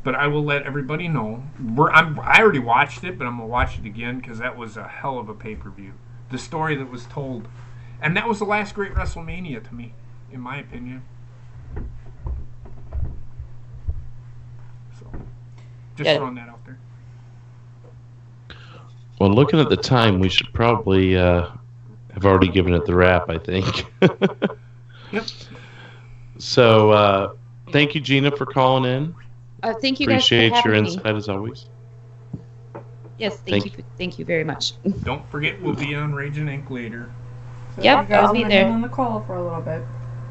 But I will let everybody know. I already watched it, but I'm going to watch it again because that was a hell of a pay-per-view. The story that was told. And that was the last great WrestleMania to me, in my opinion. So, just throwing that out there. Well, looking at the time, we should probably have already given it the wrap, I think. Yep. So, thank you, Gina, for calling in. Thank you Appreciate guys for your having insight as always. Yes, thank you very much. Don't forget, we'll be on Raging Ink later. So Yep, you guys I'll be wanna there. hang on the call for a little bit.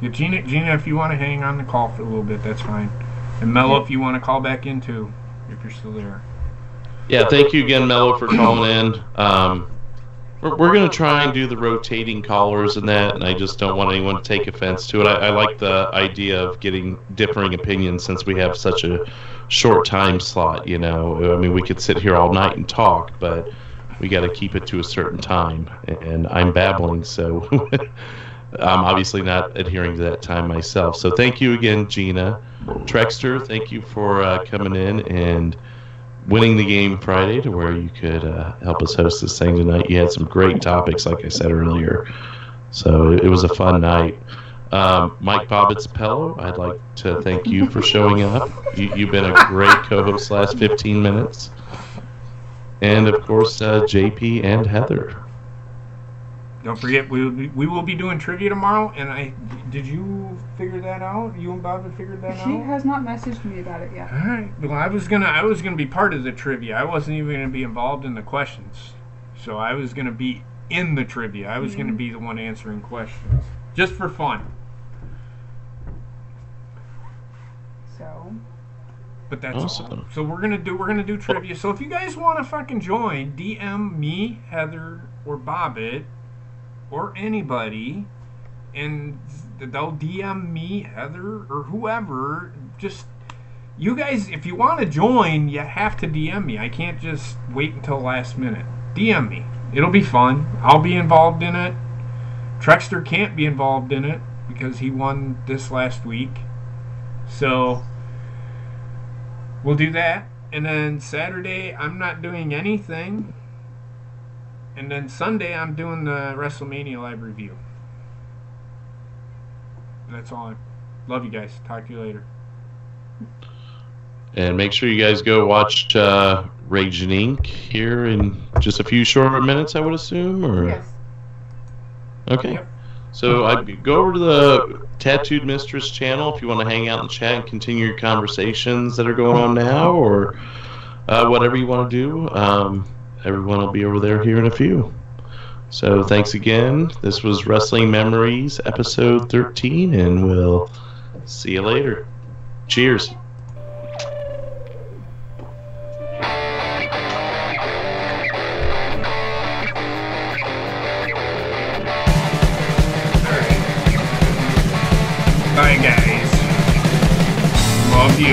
Yeah, Gina, if you want to hang on the call for a little bit, that's fine. And Mello, if you want to call back in too, if you're still there. Yeah, thank you again, Mello, for calling in. We're going to try and do the rotating callers and that, and I just don't want anyone to take offense to it. I like the idea of getting differing opinions since we have such a short time slot, you know. I mean, we could sit here all night and talk, but we got to keep it to a certain time. And I'm babbling, so I'm obviously not adhering to that time myself. So thank you again, Gina. Trekster, thank you for coming in and winning the game Friday to where you could help us host this thing tonight. You had some great topics, like I said earlier. So it was a fun night. Mike Bobbitt's Pello, I'd like to thank you for showing up. You've been a great co-host last 15 minutes. And, of course, JP and Heather. Don't forget, we will be doing trivia tomorrow. And did you figure that out? You and Bob have figured that out? She has not messaged me about it yet. All right. Well, I was gonna be part of the trivia. I wasn't even gonna be involved in the questions. So I was gonna be in the trivia. I was gonna be the one answering questions, just for fun. So. But that's awesome. all. So we're gonna do trivia. So if you guys want to fucking join, DM me, Heather, or Bobbitt, or anybody, and they'll DM me, Heather, or whoever. Just, you guys, if you want to join, you have to DM me. I can't just wait until last minute. DM me. It'll be fun. I'll be involved in it. Trekster can't be involved in it because he won this last week. So we'll do that. And then Saturday, I'm not doing anything. And then Sunday, I'm doing the WrestleMania live review. That's all. Love you guys. Talk to you later. And make sure you guys go watch Raging Inc. here in just a few short minutes, I would assume, or Yes. okay. Yep. So I go over to the Tattooed Mistress channel if you want to hang out and chat and continue your conversations that are going on now, or whatever you want to do. Everyone will be over there here in a few. So thanks again. This was Wrestling Memories, episode 13, and we'll see you later. Cheers. Bye, guys. Love you.